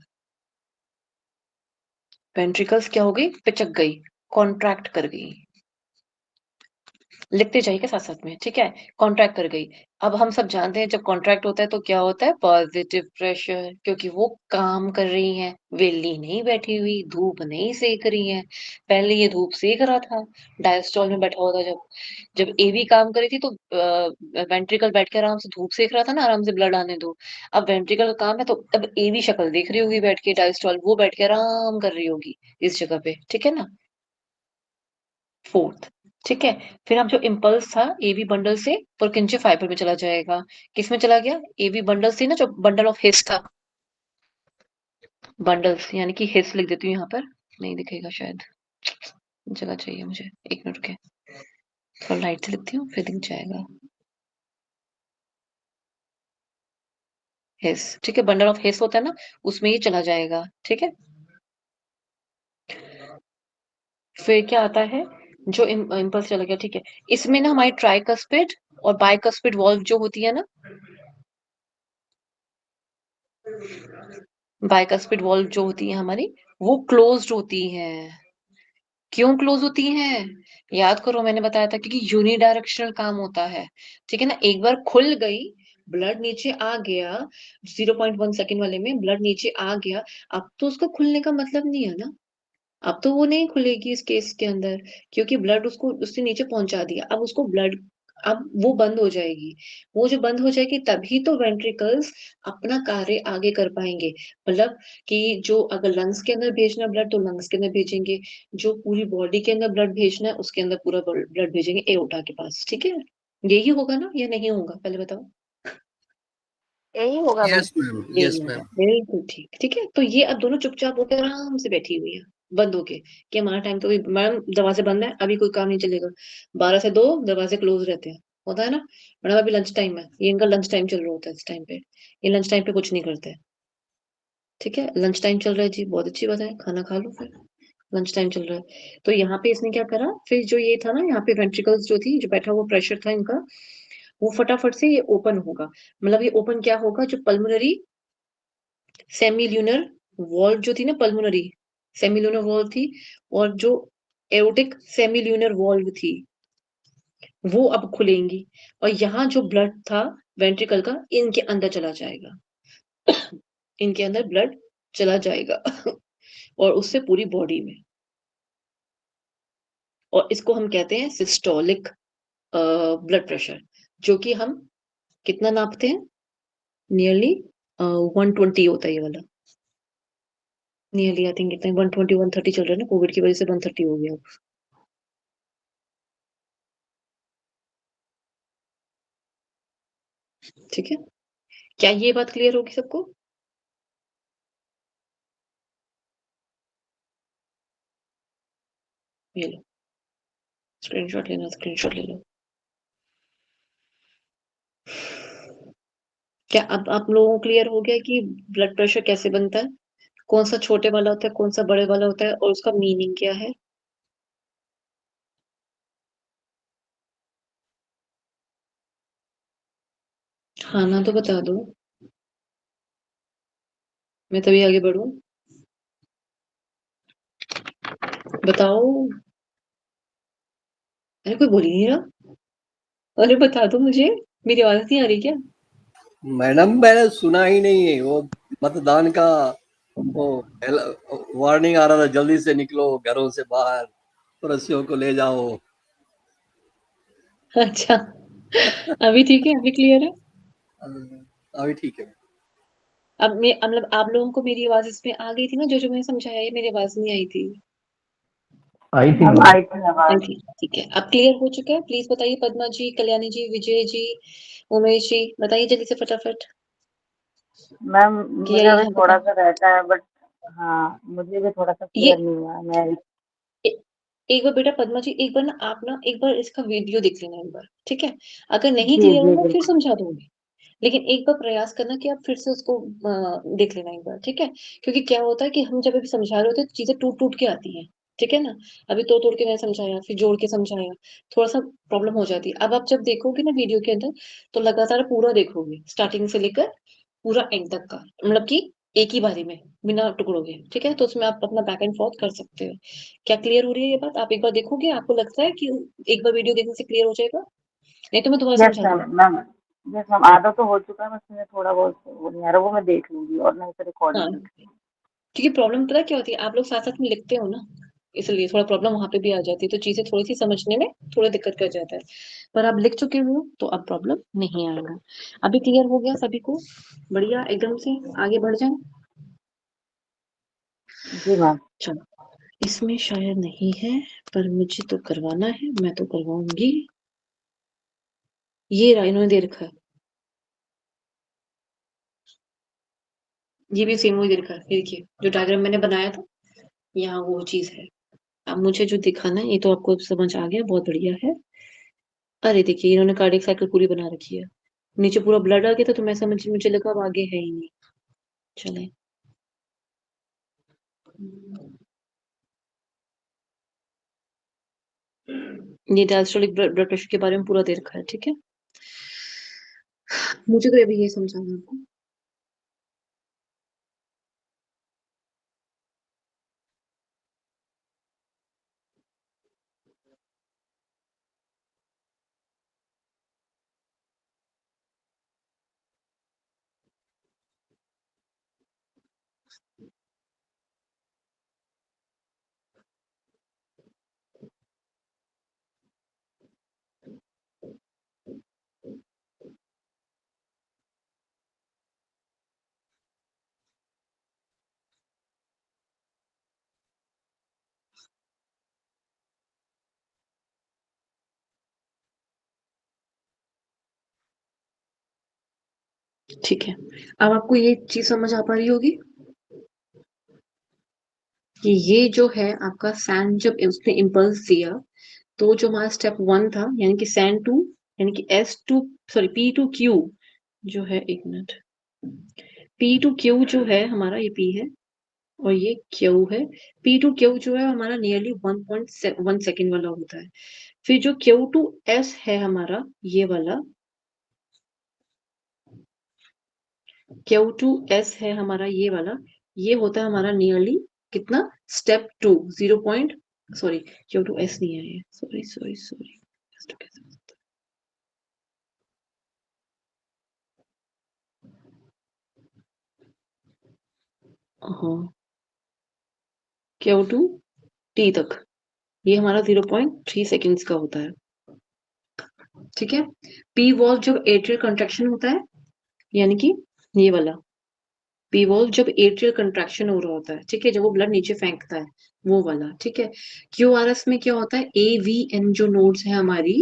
वेंट्रिकल्स क्या हो गई? पिचक गई, कॉन्ट्रैक्ट कर गई। लिखते जाइए साथ साथ में। ठीक है? कॉन्ट्रैक्ट कर गई। अब हम सब जानते हैं, जब कॉन्ट्रैक्ट होता है तो क्या होता है? पॉजिटिव प्रेशर, क्योंकि वो काम कर रही हैं, वेली नहीं बैठी हुई, धूप नहीं सेक रही है। पहले ये धूप सेक रहा था, डायस्टॉल में बैठा हुआ था। जब जब एवी काम कर रही थी, तो वेंट्रिकल बैठ के आराम से धूप सेक रहा था ना, आराम से ब्लड आने दो। अब वेंट्रिकल का काम है, तो अब एवी शक्ल देख रही होगी बैठ के, डायस्टॉल वो बैठ के आराम कर रही होगी इस जगह पे। ठीक है ना? फोर्थ। ठीक है? फिर अब जो इम्पल्स था एवी बंडल से पुरकिंचे फाइबर में चला जाएगा। किस में चला गया? एवी बंडल से ना, जो बंडल ऑफ हिस था, बंडल्स यानी कि हिस लिख देती हूँ यहाँ पर, नहीं दिखेगा शायद, जगह चाहिए मुझे, एक मिनट रुके, थोड़ा लाइट से लिखती हूँ फिर दिख जाएगा। हिस, ठीक है, बंडल ऑफ हिस होता है ना, उसमें ये चला जाएगा। ठीक है? फिर क्या आता है? जो इम्पल्स चला गया, ठीक है, इसमें ना हमारी ट्राइकस्पिड और बाइकस्पिड वॉल्व जो होती है ना, बाइकस्पिड वॉल्व जो होती है हमारी, वो क्लोज्ड होती हैं। क्यों क्लोज होती हैं? याद करो, मैंने बताया था, क्योंकि यूनिडायरेक्शनल काम होता है। ठीक है ना? एक बार खुल गई, ब्लड नीचे आ गया, 0.1 सेकंड वाले में ब्लड नीचे आ गया, अब तो उसका खुलने का मतलब नहीं है ना। अब तो वो नहीं खुलेगी इस केस के अंदर, क्योंकि ब्लड उसको उससे नीचे पहुंचा दिया। अब उसको ब्लड, अब वो बंद हो जाएगी। वो जो बंद हो जाएगी, तभी तो वेंट्रिकल्स अपना कार्य आगे कर पाएंगे। मतलब कि जो अगर लंग्स के अंदर भेजना ब्लड, तो लंग्स के अंदर भेजेंगे, जो पूरी बॉडी के अंदर ब्लड भेजना है, उसके अंदर पूरा ब्लड भेजेंगे एओर्टा के पास। ठीक है? यही होगा ना या नहीं होगा, पहले बताओ।
यही होगा मैम।
यस मैम,
यही
यस
होगा,
मैम।
बिल्कुल ठीक। ठीक है? तो ये अब दोनों चुपचाप होकर आराम से बैठी हुई है, बंद होके, कि हमारा टाइम तो मैडम दरवाजे बंद है, अभी कोई काम नहीं चलेगा। 12 से 2 दरवाजे क्लोज रहते हैं, होता है ना मैडम, अभी लंच टाइम है, ये इनका लंच टाइम चल रहा होता है इस टाइम पे, ये लंच टाइम पे कुछ नहीं करते। ठीक है? लंच टाइम चल रहा है जी, बहुत अच्छी बात है, खाना खा लो फिर, लंच टाइम चल रहा है। तो यहाँ पे इसने क्या करा? फिर जो ये था ना, यहाँ पे वेंट्रिकल्स जो थी, जो बैठा हुआ प्रेशर था इनका, वो फटाफट से ये ओपन होगा। मतलब ये ओपन क्या होगा? जो पल्मोनरी सेमिल्यूनर वॉल्व जो थी ना, पल्मोनरी सेमिल्यूनर वॉल्व थी, और जो एओटिक सेमिल्यूनर वॉल्व थी, वो अब खुलेंगी और यहाँ जो ब्लड था वेंट्रिकल का इनके अंदर चला जाएगा। इनके अंदर ब्लड चला जाएगा और उससे पूरी बॉडी में। और इसको हम कहते हैं सिस्टोलिक ब्लड प्रेशर, जो कि हम कितना नापते हैं, नियरली 120 होता है ये वाला। नियरली आई थिंक कितना 120 130 चल रहा है ना, कोविड की वजह से 130 हो गया। ठीक है, क्या ये बात क्लियर होगी सबको? ये लो स्क्रीनशॉट लेना, स्क्रीनशॉट ले लो। क्या अब आप लोगों को क्लियर हो गया कि ब्लड प्रेशर कैसे बनता है, कौन सा छोटे वाला होता है, कौन सा बड़े वाला होता है, और उसका मीनिंग क्या है? हाँ ना, तो बता दो, मैं तभी आगे बढ़ूं। बताओ। अरे कोई बोल ही नहीं रहा। अरे बता दो मुझे, मेरी आवाज नहीं आ रही क्या?
मैडम मैंने सुना ही नहीं है वो मतदान का, वो वार्निंग आ रहा था, जल्दी से निकलो घरों से बाहर, पड़ोसियों को ले जाओ।
अच्छा, अभी ठीक है, अभी क्लियर है।
अभी ठीक है।
अब मैं मतलब आप लोगों को मेरी आवाज इसमें आ गई थी ना, जो जो मैंने समझाया है, मेरी आवाज नहीं आई थी।
आई थी
अब
मैम।
आई थी
आई
आवाज।
थी, ठीक है, अब क्लियर हो चुका है। प्लीज बताइए, पद्मा जी, कल्याणी जी, विजय जी, उमेश जी, बताइए जल्दी से फटाफट
मैम
कि
मुझे अभी
यहाँ
थोड़ा
बता।
सा रहता है, बट हाँ मुझे भी थोड़ा सा
ये
क्लियर नहीं हुआ है। मैं
ए- एक बार बेटा पद्मा जी, एक बार ना आप ना एक बार इसका वीडियो देख लेना एक बार, ठीक है? अगर नहीं
जी
क्लियर
जी
होगा फिर
बिल्कुल।
समझा दूंगी, लेकिन एक बार प्रयास करना कि आप फिर से उसको देख लेना एक बार, ठीक है? क्योंकि क्या होता है कि हम जब अभी समझा रहे होते हैं तो चीजें टूट टूट के आती हैं, ठीक है ना? अभी तोड़ तोड़ के मैंने समझाया, फिर जोड़ के समझाया, थोड़ा सा प्रॉब्लम हो जाती है। अब आप जब देखोगे ना वीडियो के अंदर, तो लगातार पूरा देखोगे, स्टार्टिंग से लेकर पूरा एंड तक का, मतलब कि एक ही बारी में, बिना टुकड़ों के, ठीक है? तो उसमें आप अपना बैक एंड फोर्थ कर सकते हो। क्या क्लियर हो रही है ये बात? आप एक बार देखोगे, आपको लगता है कि एक बार वीडियो देखने से क्लियर हो जाएगा? नहीं तो मैं दोबारा
यस
समझा
मैम,
दूंगी।
मैम यस मैम, आधा तो हो चुका है, बस मुझे थोड़ा बहुत वो नहीं आ रहा, वो मैं देख लूंगी और नहीं तो रिकॉर्डिंग
हाँ,
देख लूंगी।
क्योंकि प्रॉब्लम पता है क्या होती है, आप लोग साथ साथ में लिखते हो ना, इसलिए थोड़ा प्रॉब्लम वहां पे भी आ जाती है, तो चीजें थोड़ी सी समझने में थोड़ा दिक्कत कर जाता है। पर आप लिख चुके हो तो अब प्रॉब्लम नहीं आएगा। अभी क्लियर हो गया सभी को? बढ़िया, एकदम से आगे बढ़ जाए।
जी मैम।
चलो, इसमें शायद नहीं है, पर मुझे तो करवाना है, मैं तो करवाऊंगी। ये रहा, इन्होंने दे रखा है, ये भी सेम वही दे रखा है। ये देखिए जो डायग्राम मैंने बनाया था, यहाँ वो चीज है। अब मुझे जो दिखाना है, ये तो आपको समझ आ गया, बहुत बढ़िया है। अरे देखिए, इन्होंने कार्डियक साइकिल पूरी बना रखी है, नीचे पूरा ब्लड आ गया था, तो मैं समझ, मुझे लगा अब आगे है ही नहीं। चले, ये डायस्टोलिक ब्लड प्रेशर के बारे में पूरा दे रखा है, ठीक है? मुझे तो अभी ये समझाना है आपको। ठीक है, अब आपको ये चीज समझ आ पा रही होगी कि ये जो है आपका सैंड, जब उसने इम्पल्स दिया, तो जो हमारा स्टेप वन था, यानी कि सैंड टू, यानी कि S2, सॉरी P2Q जो है, एक मिनट, P2Q जो है हमारा, ये P है और ये Q है। P2Q जो है हमारा नियरली 1.1 सेकेंड वाला होता है। फिर जो Q2S है हमारा, ये वाला Q2S है हमारा, ये वाला, ये होता है हमारा नियरली कितना, step to, 0 point, sorry Q2S नहीं है ये, सॉरी सॉरी सॉरी, हाँ, Q टू T तक ये हमारा 0.3 सेकेंड्स का होता है। ठीक है, पी वॉल्व जब एट्रियल कंट्रैक्शन होता है, यानी कि ये वाला पी वॉल्व जब एट्रियल कंट्रैक्शन हो रहा होता है, ठीक है, जब वो ब्लड नीचे फेंकता है वो वाला। ठीक है, क्यूआरएस में क्या होता है, ए वी एन जो नोड्स है हमारी,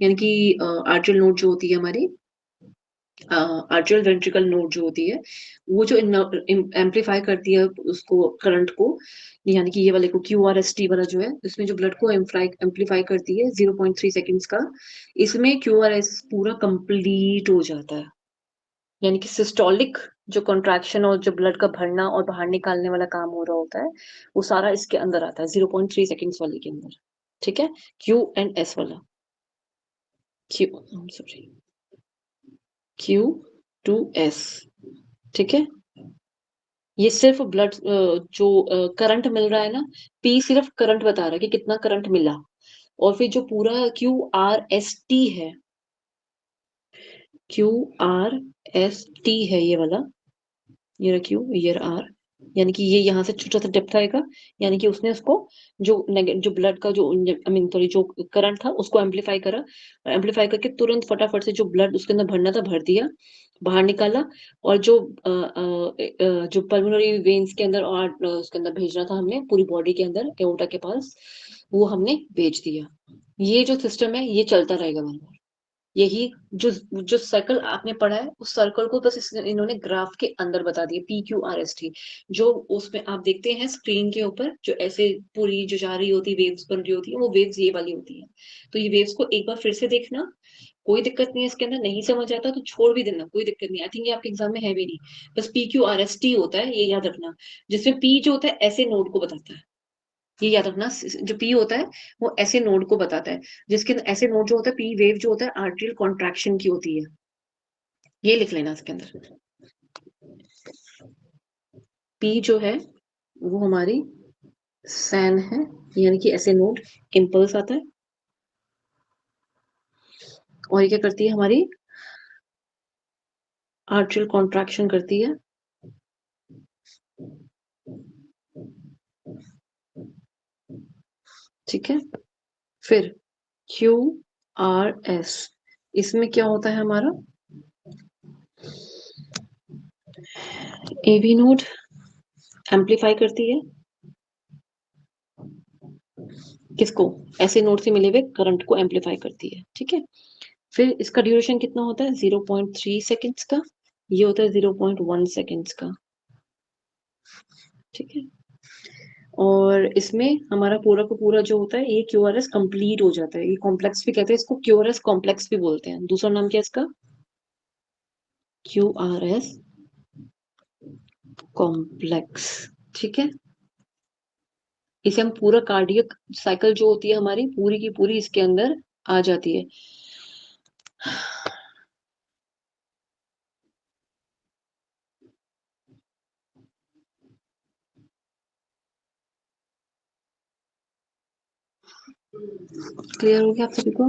यानी कि आर्टरियल नोड जो होती है हमारी, आर्टरियल वेंट्रिकल नोड जो होती है, वो जो एम्पलीफाई करती है उसको करंट को, यानी कि ये वाले को क्यूआरएसटी वाला जो है, इसमें जो ब्लड को एम्पलीफाई करती है 0.3 सेकेंड्स का, इसमें क्यूआरएस पूरा कंप्लीट हो जाता है। यानी कि सिस्टोलिक जो कॉन्ट्रैक्शन और जो ब्लड का भरना और बाहर निकालने वाला काम हो रहा होता है, वो सारा इसके अंदर आता है 0.3 सेकेंड्स वाले के अंदर। ठीक है, क्यू एंड एस वाला, Q sorry Q to S. ठीक है, ये सिर्फ ब्लड जो करंट मिल रहा है ना, पी सिर्फ करंट बता रहा है कि कितना करंट मिला, और फिर जो पूरा क्यू आर एस टी है, क्यू आर एस टी है ये वाला, ये क्यू ये आर, यानी कि ये यहाँ से छोटा सा डेप्थ आएगा, यानी कि उसने उसको जो ब्लड का जो आई मीन सॉरी जो करंट था उसको एम्पलीफाई करा, एम्पलीफाई करके तुरंत फटाफट से जो ब्लड उसके अंदर भरना था भर दिया, बाहर निकाला, और जो पल्मोनरी वेन्स के अंदर और उसके अंदर भेजना था हमने पूरी बॉडी के अंदर एओर्टा के पास, वो हमने भेज दिया। ये जो सिस्टम है ये चलता रहेगा बार बार। यही जो जो सर्कल आपने पढ़ा है उस सर्कल को बस इन्होंने ग्राफ के अंदर बता दिया, PQRST। जो उसमें आप देखते हैं स्क्रीन के ऊपर जो ऐसे पूरी जो जा रही होती है वेव्स बन रही होती है, वो वेव्स ये वाली होती है। तो ये वेव्स को एक बार फिर से देखना, कोई दिक्कत नहीं है इसके अंदर, नहीं समझ आता तो छोड़ भी देना, कोई दिक्कत नहीं। आई थिंक ये आपके एग्जाम में है भी नहीं, बस PQRST होता है, ये याद रखना। जिसमें P जो होता है ऐसे नोड को बताता है, ये याद रखना। जो पी होता है वो ऐसे नोड को बताता है, जिसके ऐसे नोड जो होता है, पी वेव जो होता है आर्टरियल कॉन्ट्रैक्शन की होती है, ये लिख लेना इसके अंदर। पी जो है वो हमारी सैन है, यानी कि ऐसे नोड इम्पल्स आता है, और ये क्या करती है हमारी आर्टरियल कॉन्ट्रैक्शन करती है। ठीक है, फिर क्यू आर एस, इसमें क्या होता है हमारा, एवी नोड एम्पलीफाई करती है किसको, ऐसे नोड से मिले हुए करंट को एम्पलीफाई करती है। ठीक है, फिर इसका ड्यूरेशन कितना होता है 0.3 सेकेंड्स का, ये होता है 0.1 सेकेंड्स का। ठीक है, और इसमें हमारा पूरा का पूरा जो होता है ये क्यूआरएस कंप्लीट हो जाता है। ये कॉम्प्लेक्स भी कहते हैं इसको, क्यूआरएस कॉम्प्लेक्स भी बोलते हैं, दूसरा नाम क्या है इसका, क्यूआरएस कॉम्प्लेक्स। ठीक है, इसे हम पूरा कार्डियक साइकिल जो होती है हमारी पूरी की पूरी इसके अंदर आ जाती है। क्लियर हो गया आप सभी को?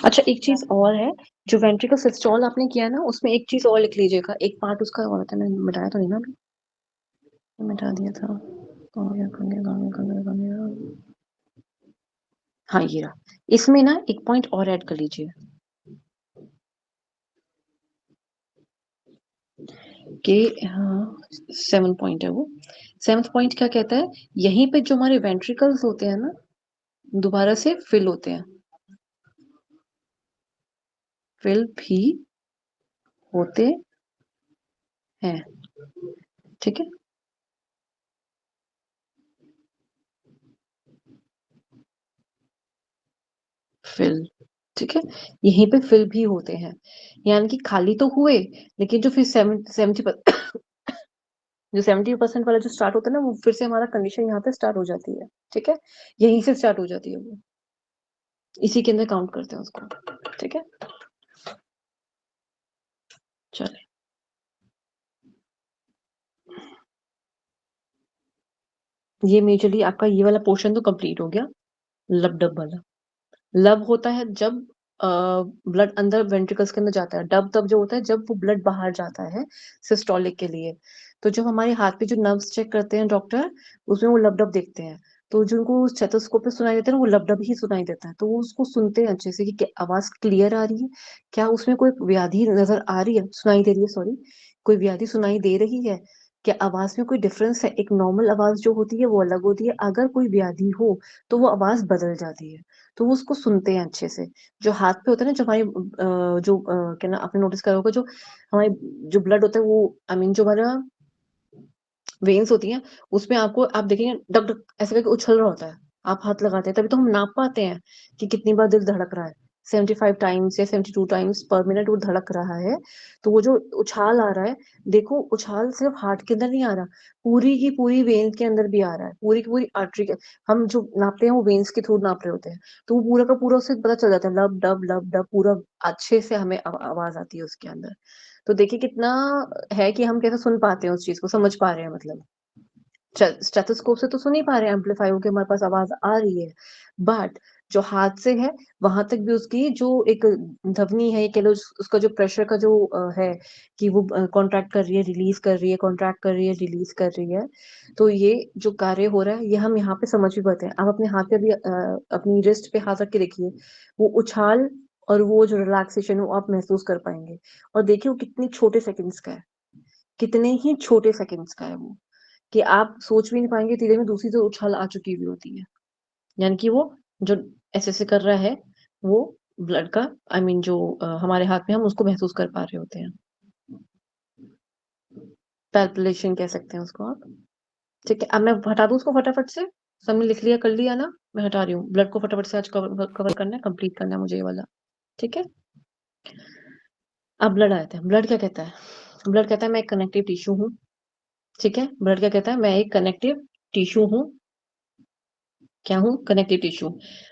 अच्छा, एक चीज और है, जो वेंट्रिकल सिस्टोल आपने किया ना, उसमें एक चीज और लिख लीजिएगा, एक पार्ट उसका और था, मैंने मिटाया तो नहीं ना अभी? मिटा दिया था, हाँ ये रहा। इसमें ना एक पॉइंट और ऐड कर लीजिए कि हाँ 7 पॉइंट है वो। 7th पॉइंट क्या कहता है, यहीं पे जो हमारे वेंट्रिकल्स होते हैं ना दोबारा से फिल होते हैं, फिल भी होते हैं। ठीक है, फिल, ठीक है, यहीं पे फिल भी होते हैं, यानी कि खाली तो हुए, लेकिन जो फिर 70 जो 70% वाला जो स्टार्ट होता है ना, वो फिर से हमारा कंडीशन यहाँ पे स्टार्ट हो जाती है। ठीक है, यहीं से स्टार्ट हो जाती है वो, इसी के अंदर काउंट करते हैं उसको। ठीक है, चले, ये मेजरली आपका ये वाला पोर्शन तो कंप्लीट हो गया। लब डब वाला, लब होता है जब ब्लड अंदर वेंट्रिकल्स के अंदर जाता है। डब तब जो होता है जब वो ब्लड बाहर जाता है सिस्टोलिक के लिए। तो जब हमारे हाथ पे जो नर्व्स चेक करते हैं डॉक्टर, उसमें वो लब-डब देखते हैं। तो जिनको स्टेथोस्कोप पे सुनाई देता है ना, वो लब-डब ही सुनाई देता है। तो वो उसको सुनते हैं अच्छे से कि क्या आवाज़ क्लियर आ रही है? क्या उसमें कोई व्याधि नज़र आ रही है? सुनाई दे रही है, सॉरी। कोई व्याधि सुनाई दे रही है? क्या आवाज़ में कोई डिफरेंस है? एक नॉर्मल आवाज़ जो होती है वो अलग होती है। अगर कोई व्याधि हो, तो वो आवाज़ बदल जाती है। तो वो उसको सुनते हैं अच्छे से। जो हाथ पे होता है ना, जो हमारी क्या ना, आपने नोटिस करा होगा, जो हमारे जो ब्लड होता है वो आई मीन जो हमारा वेन्स होती हैं, उसमें आपको आप देखेंगे डग डग ऐसे करके उछल रहा होता है। आप हाथ लगाते हैं तभी तो हम नाप पाते हैं कि कितनी बार दिल धड़क रहा है। 75 टाइम्स या 72 टाइम्स पर मिनट वो धड़क रहा है। तो वो जो उछाल आ रहा है, देखो उछाल सिर्फ हार्ट के अंदर नहीं आ रहा, पूरी की पूरी वेन के अंदर भी आ रहा है, पूरी की पूरी आर्टरी के। हम जो नापते हैं वो वेन्स के थ्रू नाप रहे होते हैं, तो वो पूरा का पूरा उससे पता चल जाता है, लब डब पूरा अच्छे से हमें आवाज आती है उसके अंदर। तो देखिए कितना है कि हम कैसे सुन पाते हैं, उस चीज को समझ पा रहे हैं। मतलब स्टेथोस्कोप से तो सुन ही पा रहे हैं, एम्पलीफाई होके हमारे पास आवाज आ रही है, बट जो हाथ से है वहां तक भी उसकी जो एक ध्वनि है, ये कह लो उसका जो प्रेशर का जो है कि वो कॉन्ट्रैक्ट कर रही है, रिलीज कर रही है, कॉन्ट्रैक्ट कर रही है, रिलीज कर रही है। तो ये जो कार्य हो रहा है ये हम यहाँ पे समझ भी पाते हैं। आप अपने हाथ पे भी अपनी रिस्ट पे हाथ रख के देखिए, वो उछाल और वो जो रिलैक्सेशन वो आप महसूस कर पाएंगे। और देखिए वो कितनी छोटे सेकंड्स का है, कितने ही छोटे सेकंड्स का है वो, कि आप सोच भी नहीं पाएंगे धीरे में दूसरी तो उछाल आ चुकी हुई होती है। यानी कि वो जो ऐसे ऐसे कर रहा है वो ब्लड का आई मीन जो हमारे हाथ में हम उसको महसूस कर पा रहे होते हैं। पैल्पिलेशन कह सकते हैं उसको आप। ठीक है, अब मैं हटा दूं उसको फटाफट से। सबने लिख लिया, कर लिया ना? मैं हटा रही हूँ। ब्लड को फटाफट से आज कवर करना है, कंप्लीट करना है मुझे ये वाला। ठीक है, अब ब्लड आता है। ब्लड क्या कहता है? ब्लड कहता है मैं एक कनेक्टिव टिश्यू हूँ। ठीक है, ब्लड क्या कहता है? मैं एक कनेक्टिव टिश्यू हूँ। क्या हूँ? Connective tissue.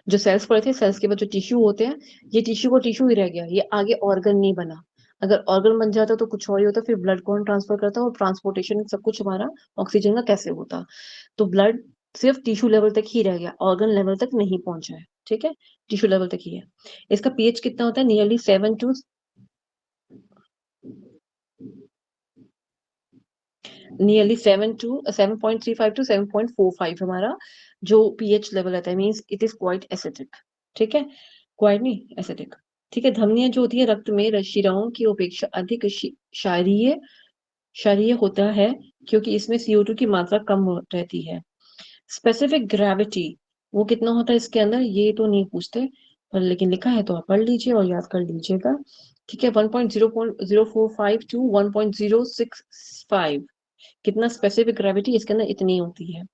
जो सेल्स पड़े थे, सेल्स के बाद जो टिश्यू होते हैं, ये टिश्यू को टिश्यू ही रह गया, ये आगे ऑर्गन नहीं बना। अगर ऑर्गन बन जाता तो कुछ और ही होता, फिर ब्लड कौन ट्रांसफर करता और ट्रांसपोर्टेशन सब कुछ हमारा ऑक्सीजन का कैसे होता? तो ब्लड सिर्फ टिश्यू लेवल तक ही रह गया, ऑर्गन लेवल तक नहीं पहुंचा है। ठीक है, टिश्यू लेवल तक ही है। इसका पीएच कितना होता है? नियरली 7.35 टू 7.45 हमारा जो पीएच लेवल रहता है, means it is quite acidic. ठीक है, क्वाइट नहीं एसिडिक। ठीक है, धमनियां जो होती है रक्त में शिराओं की अपेक्षा अधिक क्षारीय क्षारीय होता है, क्योंकि इसमें CO2 की मात्रा कम रहती है। स्पेसिफिक ग्रेविटी वो कितना होता है इसके अंदर, ये तो नहीं पूछते, पर लेकिन लिखा है तो आप पढ़ लीजिए और याद कर लीजिएगा। ठीक है, 1.045 टू 1.065 कितना स्पेसिफिक ग्रेविटी इसके अंदर इतनी होती है।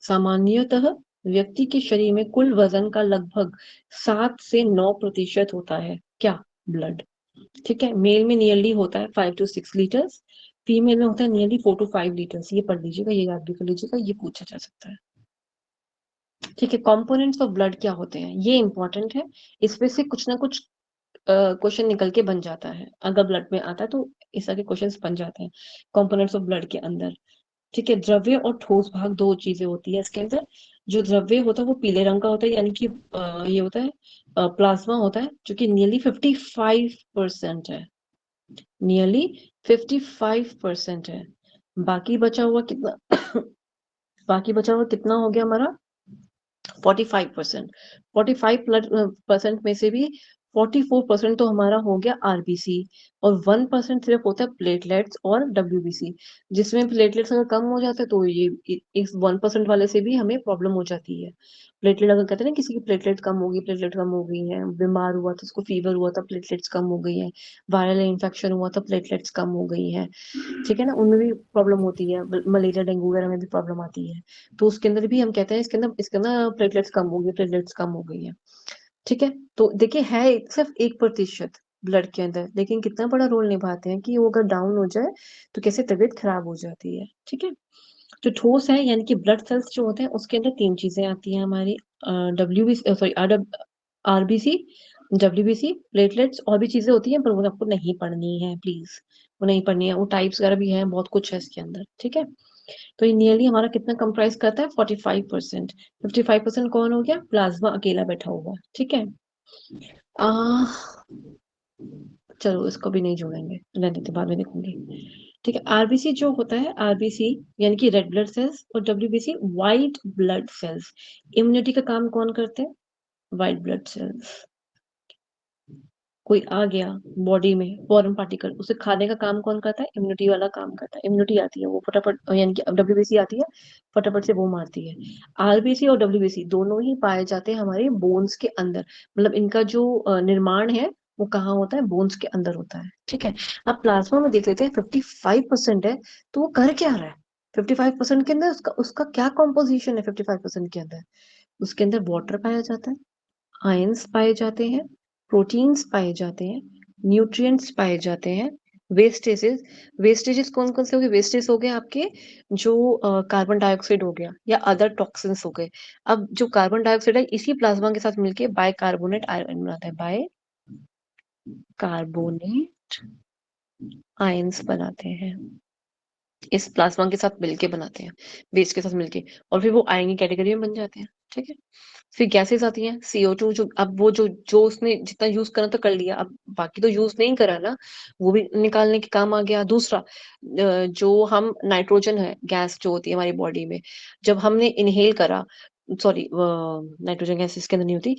सामान्यतः व्यक्ति के शरीर में कुल वजन का लगभग 7 से 9% होता है। क्या? ब्लड। ठीक है, मेल में नियरली होता है 5 to 6 लीटर्स, फीमेल में होता है नियरली 4 to 5 लीटर्स। ये पढ़ लीजिएगा, ये याद भी कर लीजिएगा, ये पूछा जा सकता है। ठीक है, कंपोनेंट्स ऑफ ब्लड क्या होते हैं, ये इंपॉर्टेंट है। इसमें से कुछ ना कुछ क्वेश्चन निकल के बन जाता है, अगर ब्लड में आता है तो इस तरह के क्वेश्चंस बन जाते हैं कंपोनेंट्स ऑफ ब्लड के अंदर। ठीक है, द्रव्य और ठोस भाग दो चीजें होती है इसके अंदर। जो द्रव्य होता है वो पीले रंग का होता है, यानी कि ये होता है प्लाज्मा होता है, जो कि नियरली 55% है, नियरली 55% है। बाकी बचा हुआ कितना बाकी बचा हुआ कितना हो गया हमारा? 45%। 45% में से भी 44% तो हमारा हो गया आरबीसी, और 1% सिर्फ होता है प्लेटलेट्स और डब्ल्यूबीसी। जिसमें प्लेटलेट्स अगर कम हो जाते हैं तो ये इस 1% वाले से भी हमें प्रॉब्लम हो जाती है। प्लेटलेट अगर कहते हैं ना किसी की प्लेटलेट कम होगी, प्लेटलेट कम हो गई है, बीमार हुआ तो उसको फीवर हुआ था, प्लेटलेट्स कम हो गई है, वायरल इन्फेक्शन हुआ था, प्लेटलेट्स कम हो गई है। ठीक है ना, उनमें भी प्रॉब्लम होती है, मलेरिया डेंगू वगैरह में भी प्रॉब्लम आती है। तो उसके अंदर भी हम कहते हैं इसके अंदर प्लेटलेट्स कम हो गई, प्लेटलेट्स कम हो गई है। ठीक है, तो देखिए है सिर्फ 1% ब्लड के अंदर, लेकिन कितना बड़ा रोल निभाते हैं कि वो अगर डाउन हो जाए तो कैसे तबीयत खराब हो जाती है। ठीक है, जो ठोस है यानी कि ब्लड सेल्स जो होते हैं उसके अंदर 3 चीजें आती हैं हमारी, WBC sorry RBC, WBC, platelets, और भी चीजें होती हैं पर वो आपको नहीं पढ़नी है प्लीज। वो नहीं पढ़नी है, वो टाइप्स वगैरह भी हैं, बहुत कुछ है इसके अंदर, ठीक है। तो ये नियरली हमारा कितना कंप्राइज करता है, 45%। 55% कौन हो गया, प्लाज्मा अकेला बैठा हुआ, ठीक है। आ, चलो इसको भी नहीं जोड़ेंगे, रहने देते, बाद में देखूंगी, ठीक है। आरबीसी जो होता है, आरबीसी यानी कि रेड ब्लड सेल्स, और WBC white blood cells. Immunity का काम कौन करते हैं, व्हाइट ब्लड सेल्स। कोई आ गया बॉडी में फॉरेन पार्टिकल, उसे खाने का काम कौन करता है, इम्यूनिटी वाला काम करता है। इम्यूनिटी आती है वो फटाफट, यानी कि डब्ल्यूबीसी आती है, फटाफट से वो मारती है। आरबीसी और डब्ल्यूबीसी दोनों ही पाए जाते हैं हमारे बोन्स के अंदर, मतलब इनका जो निर्माण है वो कहाँ होता है, बोन्स के अंदर होता है, ठीक है। अब प्लाज्मा में देख लेते हैं, 55% है, तो वो कर क्या रहा है 55% के अंदर, उसका उसका क्या कॉम्पोजिशन है 55% के अंदर। उसके अंदर वाटर पाया जाता है, आयंस पाए जाते हैं, प्रोटीन्स पाए जाते हैं, न्यूट्रिएंट्स पाए जाते हैं, वेस्टेजेस। वेस्टेजेस कौन कौन से हो गए, वेस्टेज हो गए आपके जो कार्बन डाइऑक्साइड हो गया या अदर टॉक्सिन्स हो गए। अब जो कार्बन डाइऑक्साइड है इसी प्लाज्मा के साथ मिलके बाइकार्बोनेट आयन बनाता है, बाय कार्बोनेट आयंस बनाते हैं, इस प्लाज्मा के साथ मिलके बनाते हैं, बेस के साथ मिलके, और फिर वो आयन की कैटेगरी में बन जाते हैं, ठीक है। फिर गैसेस आती हैं, CO2, जो अब वो जो उसने जितना यूज करना तो कर लिया, अब बाकी तो यूज नहीं करा ना, वो भी निकालने के काम आ गया। दूसरा जो हम नाइट्रोजन है गैस जो होती है हमारी बॉडी में, जब हमने इनहेल करा, सॉरी नाइट्रोजन गैस इसके अंदर नहीं होती,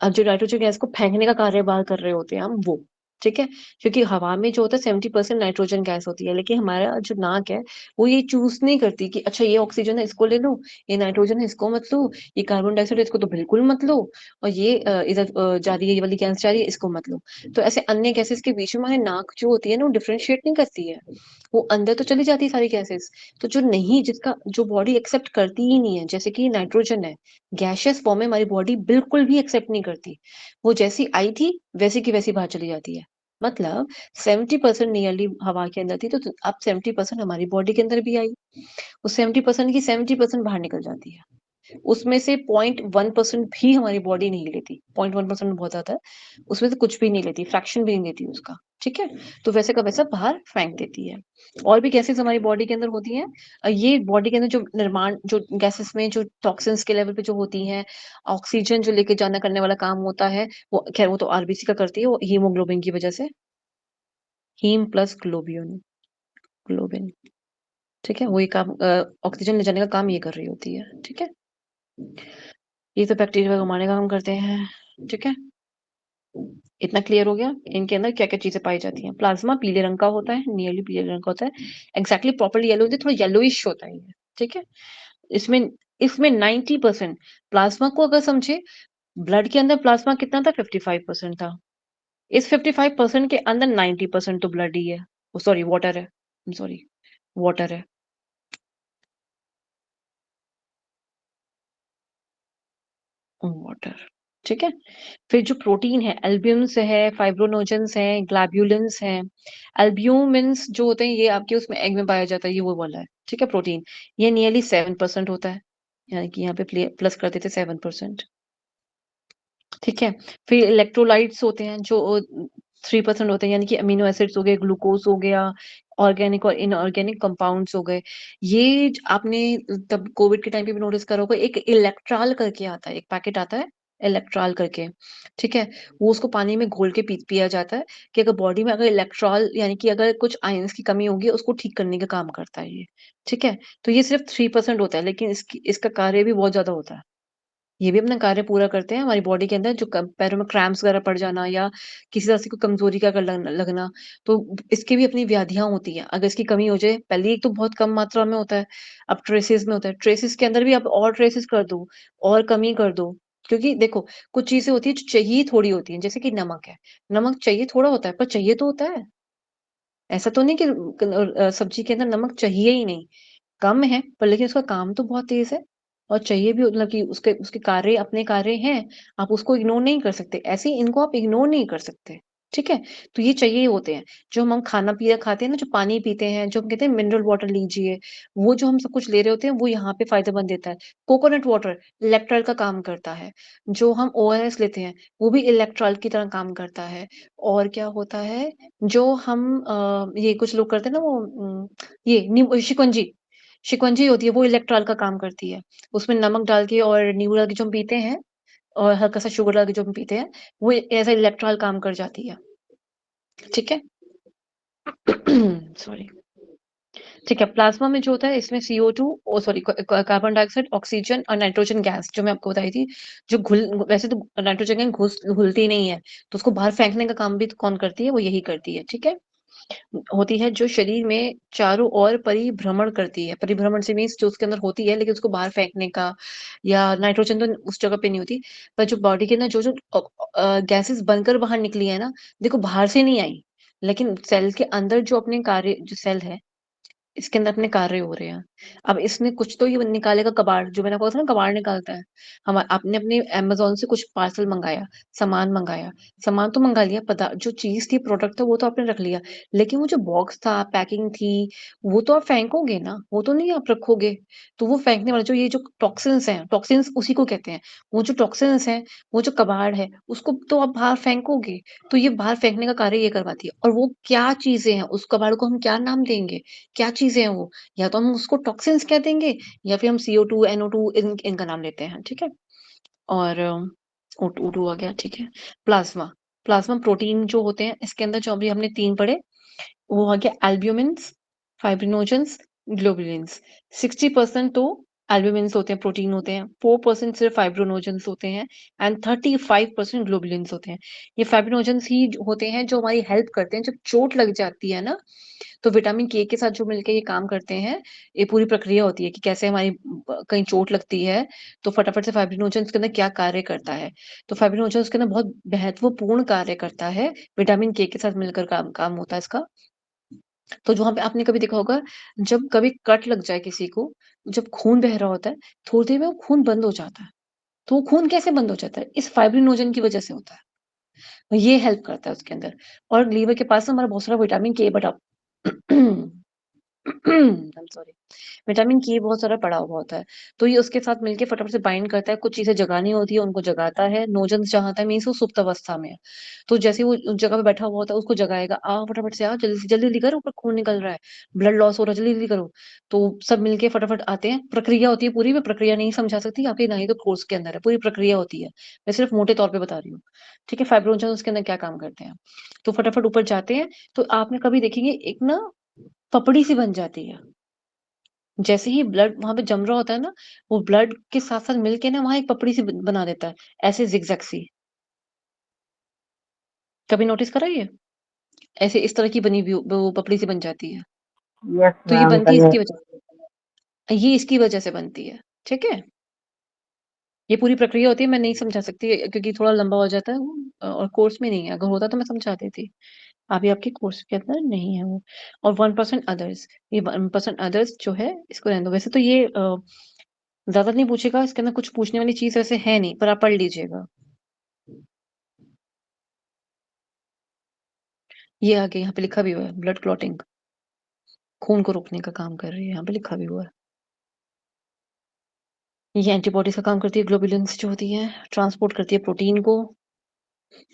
अब जो नाइट्रोजन गैस को फेंकने का कार्यभार कर रहे होते हैं हम वो, ठीक है। क्योंकि हवा में जो होता है 70% नाइट्रोजन गैस होती है, लेकिन हमारा जो नाक है वो ये चूज नहीं करती कि अच्छा ये ऑक्सीजन है इसको ले लो, ये नाइट्रोजन है इसको मत लो, ये कार्बन डाइऑक्साइड है इसको तो बिल्कुल मत लो, और ये इधर जा रही है, ये वाली गैस जा रही है इसको मत लो। तो ऐसे अन्य गैसेस के बीच में हमारी नाक जो होती है ना वो डिफरेंशिएट नहीं करती है, वो अंदर तो चली जाती है सारी गैसेस। तो जो नहीं, जिसका जो बॉडी एक्सेप्ट करती ही नहीं है, जैसे कि नाइट्रोजन है, गैशियस फॉर्म में हमारी बॉडी बिल्कुल भी एक्सेप्ट नहीं करती, वो जैसी आई थी वैसी की वैसी बाहर चली जाती है। मतलब 70% नियरली हवा के अंदर थी, तो अब 70% हमारी बॉडी के अंदर भी आई, उस 70% की 70% बाहर निकल जाती है। उसमें से 0.1% भी हमारी बॉडी नहीं लेती, 0.1% बहुत ज्यादा है, उसमें से कुछ भी नहीं लेती, फ्रैक्शन भी नहीं लेती उसका, ठीक है। तो वैसे का वैसा बाहर फेंक देती है। और भी गैसेस हमारी बॉडी के अंदर होती हैं, ये बॉडी के अंदर जो निर्माण, जो गैसेस में जो टॉक्सिन्स के लेवल पे जो होती हैं, ऑक्सीजन जो लेके जाना करने वाला काम होता है, वो खैर वो तो आरबीसी का करती है, वो हीमोग्लोबिन की वजह से, हीम प्लस ग्लोबिन, ग्लोबिन, ठीक है। वो ये काम ऑक्सीजन ले जाने का काम ये कर रही होती है, ठीक है। ये तो बैक्टीरिया को मारने का काम करते हैं, ठीक है। इतना क्लियर हो गया, इनके अंदर क्या क्या चीजें पाई जाती हैं। प्लाज्मा पीले रंग का होता है, नियरली पीले रंग का होता है, एग्जैक्टली प्रॉपरली येलो होता है, थोड़ा येलोइश होता है ये, ठीक है। इसमें इसमें 90% प्लाज्मा को अगर समझे, ब्लड के अंदर प्लाज्मा कितना था, 55% था। इस 55% के अंदर 90% तो ब्लड ही है, सॉरी वाटर है, सॉरी वाटर है। वाटर, ठीक है। फिर जो प्रोटीन है, एल्ब्यूमिन्स है, फाइब्रोनोजेंस है, ग्लोब्युलिन्स है। एल्ब्यूमिन्स जो होते हैं ये आपके उसमें एग में पाया जाता है, ये वो वाला है, ठीक है, प्रोटीन। ये नियरली 7% होता है, यानी कि यहाँ पे प्लस कर देते 7%, ठीक है। फिर इलेक्ट्रोलाइट्स होते हैं जो 3% होते हैं, यानी कि अमीनो एसिड्स हो गए, ग्लूकोज हो गया, ऑर्गेनिक और इनऑर्गेनिक कंपाउंड्स हो गए। ये आपने तब कोविड के टाइम पे भी नोटिस करा होगा, एक इलेक्ट्रॉल करके आता है, एक पैकेट आता है इलेक्ट्रॉल करके, ठीक है। वो उसको पानी में घोल के पिया जाता है, कि अगर बॉडी में अगर इलेक्ट्रॉल यानी कि अगर कुछ आयंस की कमी होगी उसको ठीक करने का काम करता है ये, ठीक है। तो ये सिर्फ 3% होता है, लेकिन इसका कार्य भी बहुत ज्यादा होता है। ये भी अपना कार्य पूरा करते हैं हमारी बॉडी के अंदर, जो पैरों में क्रैम्प्स वगैरह पड़ जाना या किसी तरह से कोई कमजोरी का अगर लगना, तो इसकी भी अपनी व्याधियां होती हैं। अगर इसकी कमी हो जाए, पहले एक तो बहुत कम मात्रा में होता है, अब ट्रेसेस में होता है, ट्रेसेस के अंदर भी आप और ट्रेसेस कर दो और कमी कर दो, क्योंकि देखो कुछ चीजें होती है जो चाहिए थोड़ी होती है, जैसे कि नमक है, नमक चाहिए थोड़ा होता है पर चाहिए तो होता है। ऐसा तो नहीं कि सब्जी के अंदर नमक चाहिए ही नहीं, कम है पर लेकिन उसका काम तो बहुत तेज है, और चाहिए भी, मतलब कि उसके उसके कार्य अपने कार्य हैं, आप उसको इग्नोर नहीं कर सकते, ऐसे ही इनको आप इग्नोर नहीं कर सकते, ठीक है? तो ये चाहिए ही होते हैं। जो हम खाना पीना खाते हैं ना, जो पानी पीते हैं, जो हम कहते हैं मिनरल वाटर लीजिए, वो जो हम सब कुछ ले रहे होते हैं, वो यहाँ पे फ़ायदेमंद देता है। कोकोनट वाटर इलेक्ट्रॉल का काम करता है। जो हम ओआरएस लेते हैं, वो भी इलेक्ट्रॉल की तरह काम करता है। और क्या होता है, जो हम ये कुछ लोग करते हैं ना वो ये नींबू शिकंजी शिकंजी होती है, वो इलेक्ट्रॉल का काम करती है। उसमें नमक डाल के और नींबू डाल के जो हम पीते हैं और हल्का-सा शुगर डाल के जो हम पीते हैं, वो एज़ अ इलेक्ट्रॉल काम कर जाती है। ठीक है? सॉरी। ठीक है, प्लाज़्मा में जो होता है इसमें CO2 sorry carbon dioxide, oxygen और नाइट्रोजन गैस जो मैं आपको बताई थी, जो वैसे तो नाइट्रोजन गैस घुलती नहीं है, तो उसको बाहर फेंकने का काम भी तो कौन करती है? वो यही करती है, ठीक है? होती है जो शरीर में चारों ओर परिभ्रमण करती है। परिभ्रमण से मीन्स जो उसके अंदर होती है लेकिन उसको बाहर फेंकने का या नाइट्रोजन तो उस जगह पे नहीं होती, पर जो बॉडी के अंदर जो-जो गैसेस बनकर बाहर निकली है ना, देखो बाहर से नहीं आई, लेकिन सेल के अंदर जो अपने कार्य जो सेल है इसके अंदर अपने कार्य हो रहे हैं। अब इसने कुछ तो ये निकालेगा कबाड़, जो मैंने कहा था ना कबाड़ निकालता है। हम आपने अपने अमेज़न से कुछ पार्सल मँगाया, सामान तो मँगा लिया, जो चीज़ थी, प्रोडक्ट था, वो तो आपने रख लिया। लेकिन वो जो बॉक्स था, पैकिंग थी, वो तो आप फेंकोगे ना, वो तो नहीं आप रखोगे। तो वो फेंकने वाला जो ये जो टॉक्सिन्स हैं, टॉक्सिन्स उसी को कहते हैं। वो जो टॉक्सिन्स हैं, वो जो कबाड़ है, उसको तो आप बाहर फेंकोगे। तो ये बाहर फेंकने का कार्य ये करवाती है। और वो क्या चीज़ें हैं, उस कबाड़ को हम क्या नाम देंगे? क्या चीज़ें हैं वो? या तो हम उसको टॉक्सिन्स कह देंगे या फिर हम CO2, NO2 इनका नाम लेते हैं, ठीक है? और O2 आ गया, ठीक है? प्लाज़्मा, प्लाज़्मा प्रोटीन जो होते हैं, इसके अंदर जो अभी हमने 3 पढ़े, वो आ गया एल्ब्यूमिन्स, फाइब्रिनोजेंस, ग्लोबुलिन्स। 60% तो एल्ब्यूमिन्स होते हैं, प्रोटीन होते हैं, 4% सिर्फ फाइब्रिनोजेंस होते हैं एंड 35% ग्लोबुलिन्स होते हैं। ये फाइब्रिनोजेंस ही होते हैं जो हमारी हेल्प करते हैं, जब चोट लग जाती है ना, तो विटामिन के साथ जो मिलके ये काम करते हैं, ये पूरी प्रक्रिया होती है कि कैसे हमारी कहीं चोट लगती है, तो फटाफट से फाइब्रिनोजेंस के अंदर क्या कार्य करता है। तो फाइब्रिनोजेंस के अंदर बहुत महत्वपूर्ण कार्य करता है, विटामिन के साथ मिलकर काम काम होता है इसका। तो जहाँ पे आपने कभी देखा होगा, जब कभी कट लग जाए किसी को, जब खून बह रहा होता है, थोड़ी देर में वो खून बंद हो जाता है। तो वो खून कैसे बंद हो जाता है? इस फाइब्रिनोजेन की वजह से होता है। ये हेल्प करता है उसके अंदर। और लीवर के पास ना हमारा बहुत सारा विटामिन के बटा आई एम सॉरी। विटामिन के बहुत सारा पड़ा हुआ होता है। तो ये उसके साथ मिलके फटाफट से बाइंड करता है, कुछ चीज़ें जगानी होती है, उनको जगाता है। नोजेंस जगाता है मीन्स वो सुप्त अवस्था में है। तो जैसे ही वो उस जगह पे बैठा हुआ होता है, उसको जगाएगा, "आ फटाफट से आ, जल्दी-जल्दी कर, ऊपर खून निकल रहा है, ब्लड लॉस हो रहा है, जल्दी-जल्दी करो।" तो सब मिलके फटाफट आते हैं, प्रक्रिया होती है पूरी, मैं प्रक्रिया नहीं समझा सकती, आपके नहीं तो कोर्स के अंदर है, पूरी प्रक्रिया होती है। मैं सिर्फ मोटे तौर पे बता रही हूँ, ठीक है? फाइब्रिनोजेन उसके अंदर क्या काम करते हैं। तो फटाफट ऊपर जाते हैं, तो आपने कभी देखेंगे एक ना पपड़ी सी बन जाती है। जैसे ही ब्लड वहाँ पे जम रहा होता है ना, वो ब्लड के साथ-साथ मिलके ना वहाँ एक पपड़ी सी ब बना देता है, ऐसे ज़िगज़ैग सी। कभी नोटिस करा ये? ऐसे इस तरह की बनी हुई वो पपड़ी सी बन जाती है।
यस
तो ये
मैम,
बनती है
करिए।
इसकी वजह से। ये इसकी वजह से बनती है, ठीक है? ये पूरी प्रक्रिया होती है, मैं नहीं समझा सकती क्योंकि थोड़ा लंबा हो जाता है वो और कोर्स में नहीं है, अगर होता तो मैं समझा देती। अभी आपके कोर्स के अंदर नहीं है वो। और 1% अदर्स, ये 1% अदर्स जो है इसको रहने दो। वैसे तो ये ज़्यादा नहीं पूछेगा, इसके अंदर कुछ पूछने वाली चीज़ वैसे है नहीं, पर आप पढ़ लीजिएगा। ये आगे यहाँ पे लिखा भी हुआ है, ब्लड क्लॉटिंग, खून को रोकने का काम कर रही है, यहाँ पे लिखा भी हुआ है। ये एंटीबॉडीज़ का काम करती है, ग्लोबुलिन्स जो होती हैं, ट्रांसपोर्ट करती है प्रोटीन को।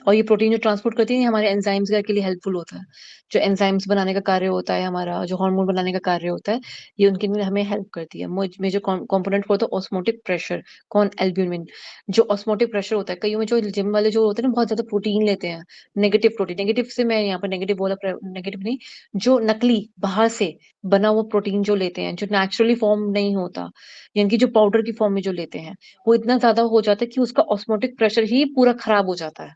और ये प्रोटीन जो ट्रांसपोर्ट करती है, ये हमारे एंजाइम्स के लिए हेल्पफुल होता है। जो एंजाइम्स बनाने का कार्य होता है हमारा, जो हार्मोन बनाने का कार्य होता है, ये उनके लिए हमें हेल्प करती है। मेजर कंपोनेंट होता है ऑस्मोटिक प्रेशर, कौन एल्ब्यूमिन। जो ऑस्मोटिक प्रेशर होता है, कईयों में जो जिम वाले जो होते हैं ना, बहुत ज़्यादा प्रोटीन लेते हैं, नेगेटिव प्रोटीन, नेगेटिव से मैं यहाँ पर नेगेटिव बोला, नेगेटिव नहीं, जो नकली बाहर से बना हुआ प्रोटीन जो लेते हैं, जो नेचुरली फॉर्म नहीं होता, यानी कि जो पाउडर की फॉर्म में जो लेते हैं, वो इतना ज़्यादा हो जाता है कि उसका ऑस्मोटिक प्रेशर ही पूरा खराब हो जाता है।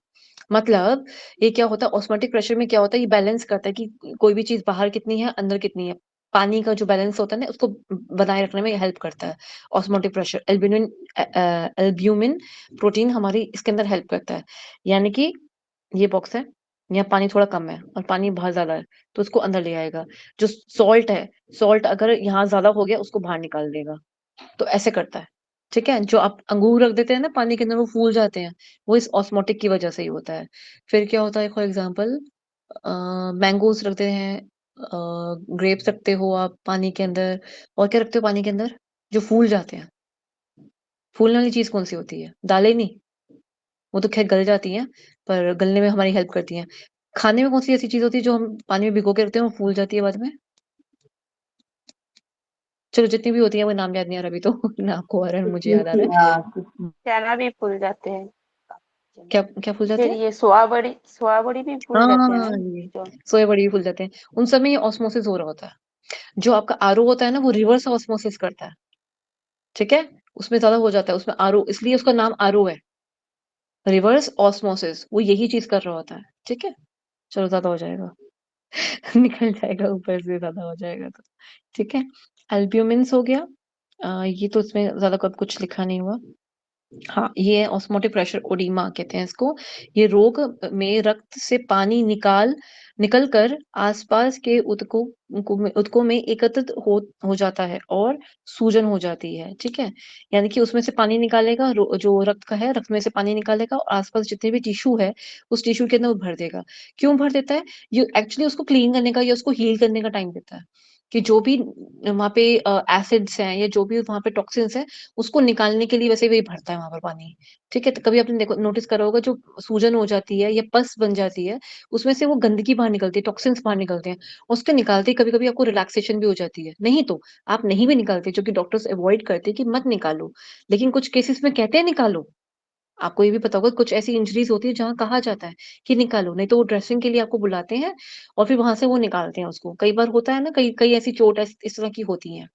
मतलब ये क्या होता है, ऑस्मोटिक प्रेशर में क्या होता है, ये बैलेंस करता है कि कोई भी चीज़ बाहर कितनी है, अंदर कितनी है। पानी का जो बैलेंस होता है ना, उसको बनाए रखने में हेल्प करता है ऑस्मोटिक प्रेशर। एल्ब्यूमिन प्रोटीन हमारी इसके अंदर हेल्प करता है। यानी कि ये बॉक्स है, यहाँ पानी थोड़ा कम है और पानी बहुत ज़्यादा है, तो उसको अंदर ले आएगा। जो सॉल्ट है, सॉल्ट अगर यहाँ ज़्यादा हो गया, उसको बाहर निकाल देगा। तो ऐसे करता है। ठीक है? जो आप अंगूर रख देते हैं ना पानी के अंदर, वो फूल जाते हैं, वो इस ऑस्मोटिक की वजह से ही होता है। फिर क्या होता है, फॉर एग्जाम्पल मैंगोज रखते हैं, ग्रेप्स रखते हो आप पानी के अंदर, और क्या रखते हो पानी के अंदर जो फूल जाते हैं? फूलने वाली चीज कौन सी होती है? दालें नहीं, वो तो खैर गल जाती हैं, पर गलने में हमारी हेल्प करती हैं। खाने में कौन सी ऐसी चीज होती है जो हम पानी में भिगो के रखते हैं, वो फूल जाती है बाद में? चलो जितनी भी होती है, वो नाम याद नहीं आ रहा अभी तो ना आपको आ रहा है, मुझे याद आ रहा है।
हाँ,
चना भी फूल जाते हैं।
क्या क्या फूल जाते
फिर
हैं?
ये सोयाबड़ी भी फूल जाते हैं
हाँ,
ना।
ये
जो
सोया बड़ी भी फूल जाते हैं। उन सब में ये ऑस्मोसिस हो रहा होता है। जो आपका आरओ होता है ना, वो रिवर्स ऑस्मोसिस करता है। ठीक है? उसमें ज्यादा हो जाता है, उसमें आरओ, इसलिए उसका नाम आरओ है, रिवर्स ऑस्मोसिस। वो यही चीज कर रहा होता है। ठीक है? चलो ज्यादा हो जाएगा निकल जाएगा ऊपर से, ज्यादा हो जाएगा तो। ठीक है? एल्ब्यूमिन्स हो गया। ये तो इसमें ज्यादा कुछ लिखा नहीं हुआ। हाँ, ये है ऑस्मोटिक प्रेशर ओडिमा कहते हैं इसको। ये रोग में रक्त से पानी निकल कर आसपास के ऊतकों में एकत्रित हो जाता है और सूजन हो जाती है। ठीक है? यानी कि उसमें से पानी निकालेगा, जो रक्त का है, रक्त में से पानी निकालेगा और आसपास जितने भी टिश्यू है, उस टिश्यू के अंदर वो भर देगा। क्यों भर देता है? ये एक्चुअली उसको क्लीन करने का या उसको हील करने का टाइम देता है, कि जो भी वहां पे एसिड्स हैं या जो भी वहां पे टॉक्सिन्स हैं, उसको निकालने के लिए वैसे वही भरता है वहां पर पानी। ठीक है? तो कभी आपने देखो, नोटिस करा होगा, जो सूजन हो जाती है या पस बन जाती है, उसमें से वो गंदगी बाहर निकलती है, टॉक्सिन्स बाहर निकलते हैं। उसके निकालते कभी कभी आपको रिलैक्सेशन भी हो जाती है। नहीं तो आप नहीं भी निकालते, जो कि डॉक्टर्स अवॉइड करते हैं कि मत निकालो, लेकिन कुछ केसेस में कहते हैं निकालो। आपको ये भी पता होगा, कुछ ऐसी इंजरीज होती है जहाँ कहा जाता है कि निकालो, नहीं तो वो ड्रेसिंग के लिए आपको बुलाते हैं और फिर वहां से वो निकालते हैं उसको। कई बार होता है ना, कई कई ऐसी चोट इस तरह की होती है,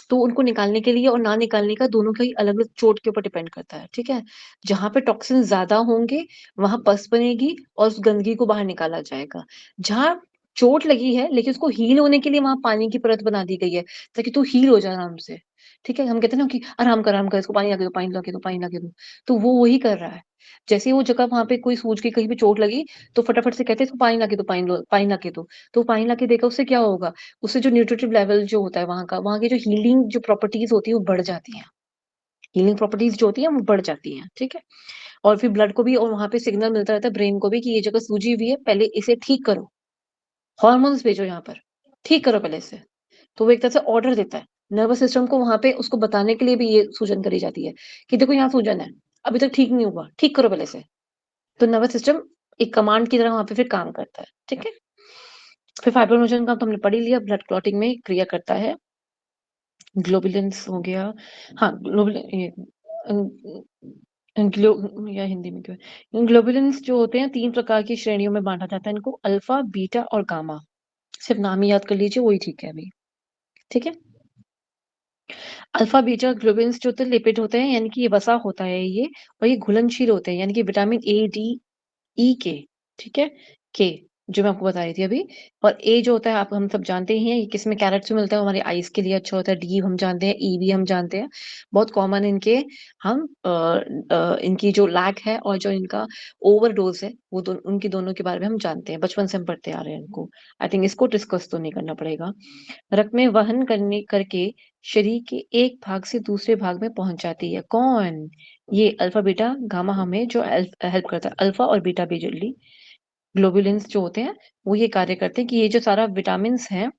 तो उनको निकालने के लिए और ना निकालने का, दोनों का ही अलग अलग चोट के ऊपर डिपेंड करता है। ठीक है? जहां पे टॉक्सिन ज्यादा होंगे, वहां पस बनेगी और उस गंदगी को बाहर निकाला जाएगा। जहां चोट लगी है लेकिन उसको हील होने के लिए वहां पानी की परत बना दी गई है, ताकि तू हील हो जाए आराम से। ठीक है? हम कहते हैं ना कि आराम कर, इसको पानी लगे दो, पानी लगे दो, पानी लगे दो। तो वो वही कर रहा है। जैसे ही वो जगह वहां पे कोई सूज की कहीं भी चोट लगी, तो फटाफट से कहते हैं इसको पानी लगे दो, पानी लगे दो। तो पानी लाके देगा, उससे क्या होगा? उससे जो न्यूट्रिटिव लेवल जो होता है वहां का, वहां की जो हीलिंग जो प्रॉपर्टीज होती है वो बढ़ जाती हैं। हीलिंग प्रॉपर्टीज जो होती है वो बढ़ जाती हैं। ठीक है? और फिर ब्लड को भी, और वहां पे सिग्नल मिलता रहता है ब्रेन को भी कि ये जगह सूजी हुई है, पहले इसे ठीक करो, हॉर्मोन्स भेजो यहाँ पर, ठीक करो पहले इसे। तो वो एक तरह से ऑर्डर देता है नर्वस सिस्टम को, वहां पे उसको बताने के लिए भी ये सूजन करी जाती है कि देखो यहाँ सूजन है, अभी तक ठीक नहीं हुआ, ठीक करो पहले से। तो नर्वस सिस्टम एक कमांड की तरह वहां पे फिर काम करता है। ठीक है? फिर फाइब्रोनोजन का तो हमने पढ़ ही लिया, ब्लड क्लॉटिंग में क्रिया करता है। ग्लोबुलेंस हो गया। हाँ, ग्लो या हिंदी में क्यों है, ग्लोबुलेंस जो होते हैं 3 प्रकार की श्रेणियों में बांटा जाता है इनको, अल्फा, बीटा और गामा। सिर्फ नाम ही याद कर लीजिए, वही ठीक है अभी। ठीक है? अल्फा बीटा ग्लोबुलेंस जो होते हैं लिपिड होते हैं, यानी कि ये वसा होता है ये, और ये घुलनशील होते हैं, यानी कि विटामिन ए, डी, ई के। ठीक है? के, जो मैं आपको बता रही थी अभी। और ए जो होता है, आप हम सब जानते ही हैं, ये किस में, कैरेट्स में मिलता है, हमारी आईज के लिए अच्छा होता है। डी हम जानते हैं, ई भी हम जानते हैं, बहुत कॉमन इनके। हम इनकी जो लैक है और जो इनका ओवरडोज है, वो उनकी दोनों के बारे में हम जानते हैं, बचपन से हम पढ़ते आ रहे हैं इनको। आई थिंक इसको डिस्कस तो नहीं करना पड़ेगा। रक्त में वहन करके शरीर के एक भाग से दूसरे भाग में पहुंच जाती है। कौन? ये अल्फा बीटा गामा हमें जो हेल्प करता है। अल्फा और बीटा बेसिकली ग्लोबुलिन्स जो होते हैं, वो ये कार्य करते हैं कि ये जो सारा विटामिन हैं,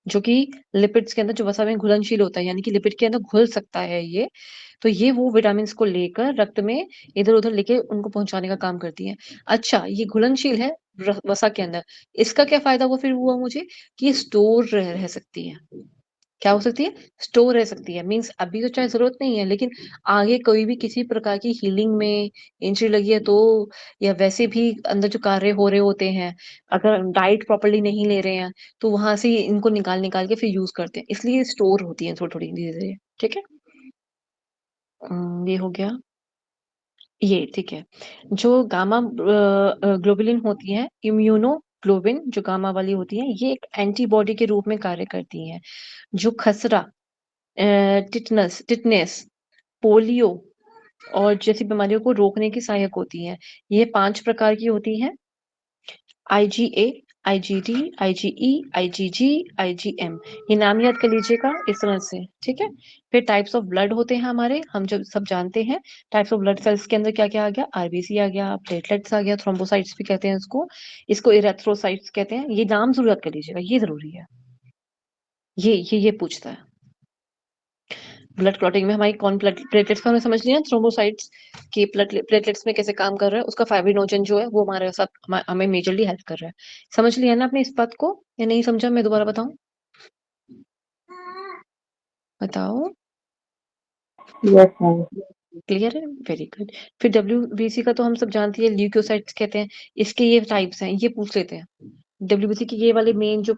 जो कि लिपिड्स के अंदर जो वसा में घुलनशील होता है, यानी कि लिपिड के अंदर घुल सकता है ये, तो ये वो विटामिन को लेकर रक्त में इधर उधर लेके उनको पहुंचाने का काम करती है। अच्छा, ये घुलनशील है वसा के अंदर, इसका क्या फायदा वो फिर हुआ मुझे, कि ये स्टोर रह सकती है। क्या हो सकती है? स्टोर रह सकती है। मीन्स अभी तो चाहे जरूरत नहीं है, लेकिन आगे कोई भी किसी प्रकार की हीलिंग में इंजरी लगी है तो, या वैसे भी अंदर जो कार्य हो रहे होते हैं, अगर डाइट प्रॉपर्ली नहीं ले रहे हैं, तो वहां से इनको निकाल निकाल के फिर यूज करते हैं, इसलिए स्टोर होती है थोड़ी थोड़ी धीरे धीरे। ठीक है? ये हो गया ये। ठीक है? जो गामा ग्लोबुलिन होती है, इम्यूनोग्लोबिन जो गामा वाली होती है, ये एक एंटीबॉडी के रूप में कार्य करती है, जो खसरा, टिटनेस, पोलियो और जैसी बीमारियों को रोकने की सहायक होती है। ये 5 प्रकार की होती हैं। IgA, IgD, IgE, IgG, IgM, ये नाम याद कर लीजिएगा इस तरह से, ठीक है। फिर टाइप्स ऑफ ब्लड होते हैं हमारे, हम जब सब जानते हैं टाइप्स ऑफ ब्लड सेल्स के अंदर क्या क्या आ गया, आरबीसी आ गया, प्लेटलेट्स आ गया, थ्रोम्बोसाइट्स भी कहते हैं इसको इरेथ्रोसाइट्स कहते हैं। ये नाम जरूर याद कर लीजिएगा, ये जरूरी है। ये पूछता है ब्लड क्लॉटिंग में हमारी कौन प्लेटलेट्स का हमने समझ लिया, थ्रोम्बोसाइट्स के प्लेटलेट्स में कैसे काम कर रहा है, उसका फाइब्रिनोजन जो है वो हमारे साथ हमें मेजरली हेल्प कर रहा है। समझ लिया ना आपने इस बात को, या नहीं समझा? मैं दोबारा बताऊं? बताओ।
Yes ma'am.
क्लियर है? Very good. फिर डब्ल्यूबीसी का तो हम सब जानते हैं, ल्यूकोसाइट्स कहते हैं। इसके ये टाइप्स हैं, ये पूछ लेते हैं। डब्ल्यूबीसी के ये वाले मेन जो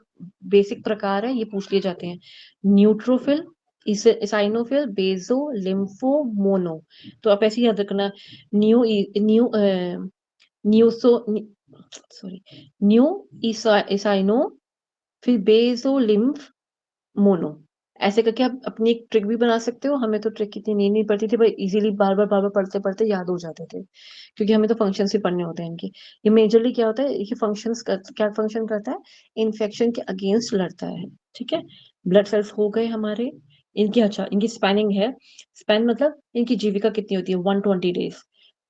बेसिक प्रकार है ये पूछ लिए जाते हैं। न्यूट्रोफिल, इसाइनोफिल, बेजो, लिम्फो, मोनो। तो आप ऐसे ही याद रखना, न्यू न्यू न्यूसो सॉरी न्यू इसाइनो, फिर बेजो, लिम्फ, मोनो। ऐसे करके आप अपनी एक ट्रिक भी बना सकते हो। हमें तो ट्रिक इतनी नहीं पड़ती थी, पर इजीली बार बार पढ़ते पढ़ते याद हो जाते थे, क्योंकि हमें तो फंक्शंस ही पढ़ने होते हैं इनके। ये मेजरली क्या होता है, ये फंक्शंस क्या फंक्शन करता है, इन्फेक्शन के अगेंस्ट लड़ता है, ठीक है। ब्लड सेल्स हो गए हमारे, इनकी अच्छा इनकी स्पैनिंग है। स्पैन मतलब इनकी जीविका कितनी होती है, 120 डेज।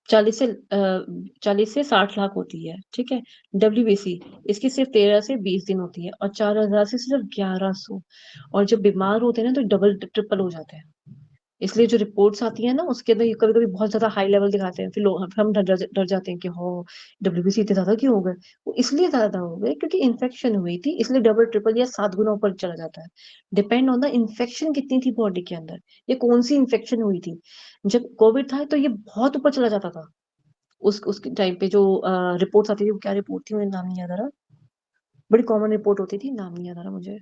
40 से 60 लाख होती है, ठीक है। डब्ल्यूबीसी इसकी सिर्फ 13 से 20 दिन होती है, और 4000 से सिर्फ 1100। और जब बीमार होते हैं ना तो डबल ट्रिपल हो जाते हैं। इसलिए जो रिपोर्ट्स आती है ना उसके अंदर कभी कभी बहुत ज्यादा हाई लेवल दिखाते हैं, फिर लोग हम डर जाते हैं कि हो डब्ल्यूबीसी इतने ज्यादा क्यों हो गए। वो इसलिए ज्यादा हो गए क्योंकि इन्फेक्शन हुई थी, इसलिए डबल ट्रिपल या 7 गुना ऊपर चला जाता है। डिपेंड ऑन द इन्फेक्शन कितनी थी बॉडी के अंदर, ये कौन सी इन्फेक्शन हुई थी। जब कोविड था तो ये बहुत ऊपर चला जाता था। उसके टाइम पे जो रिपोर्ट्स आती थी, वो क्या रिपोर्ट थी मुझे नाम नहीं याद आ रहा, बड़ी कॉमन रिपोर्ट होती थी, नाम नहीं याद आ रहा मुझे।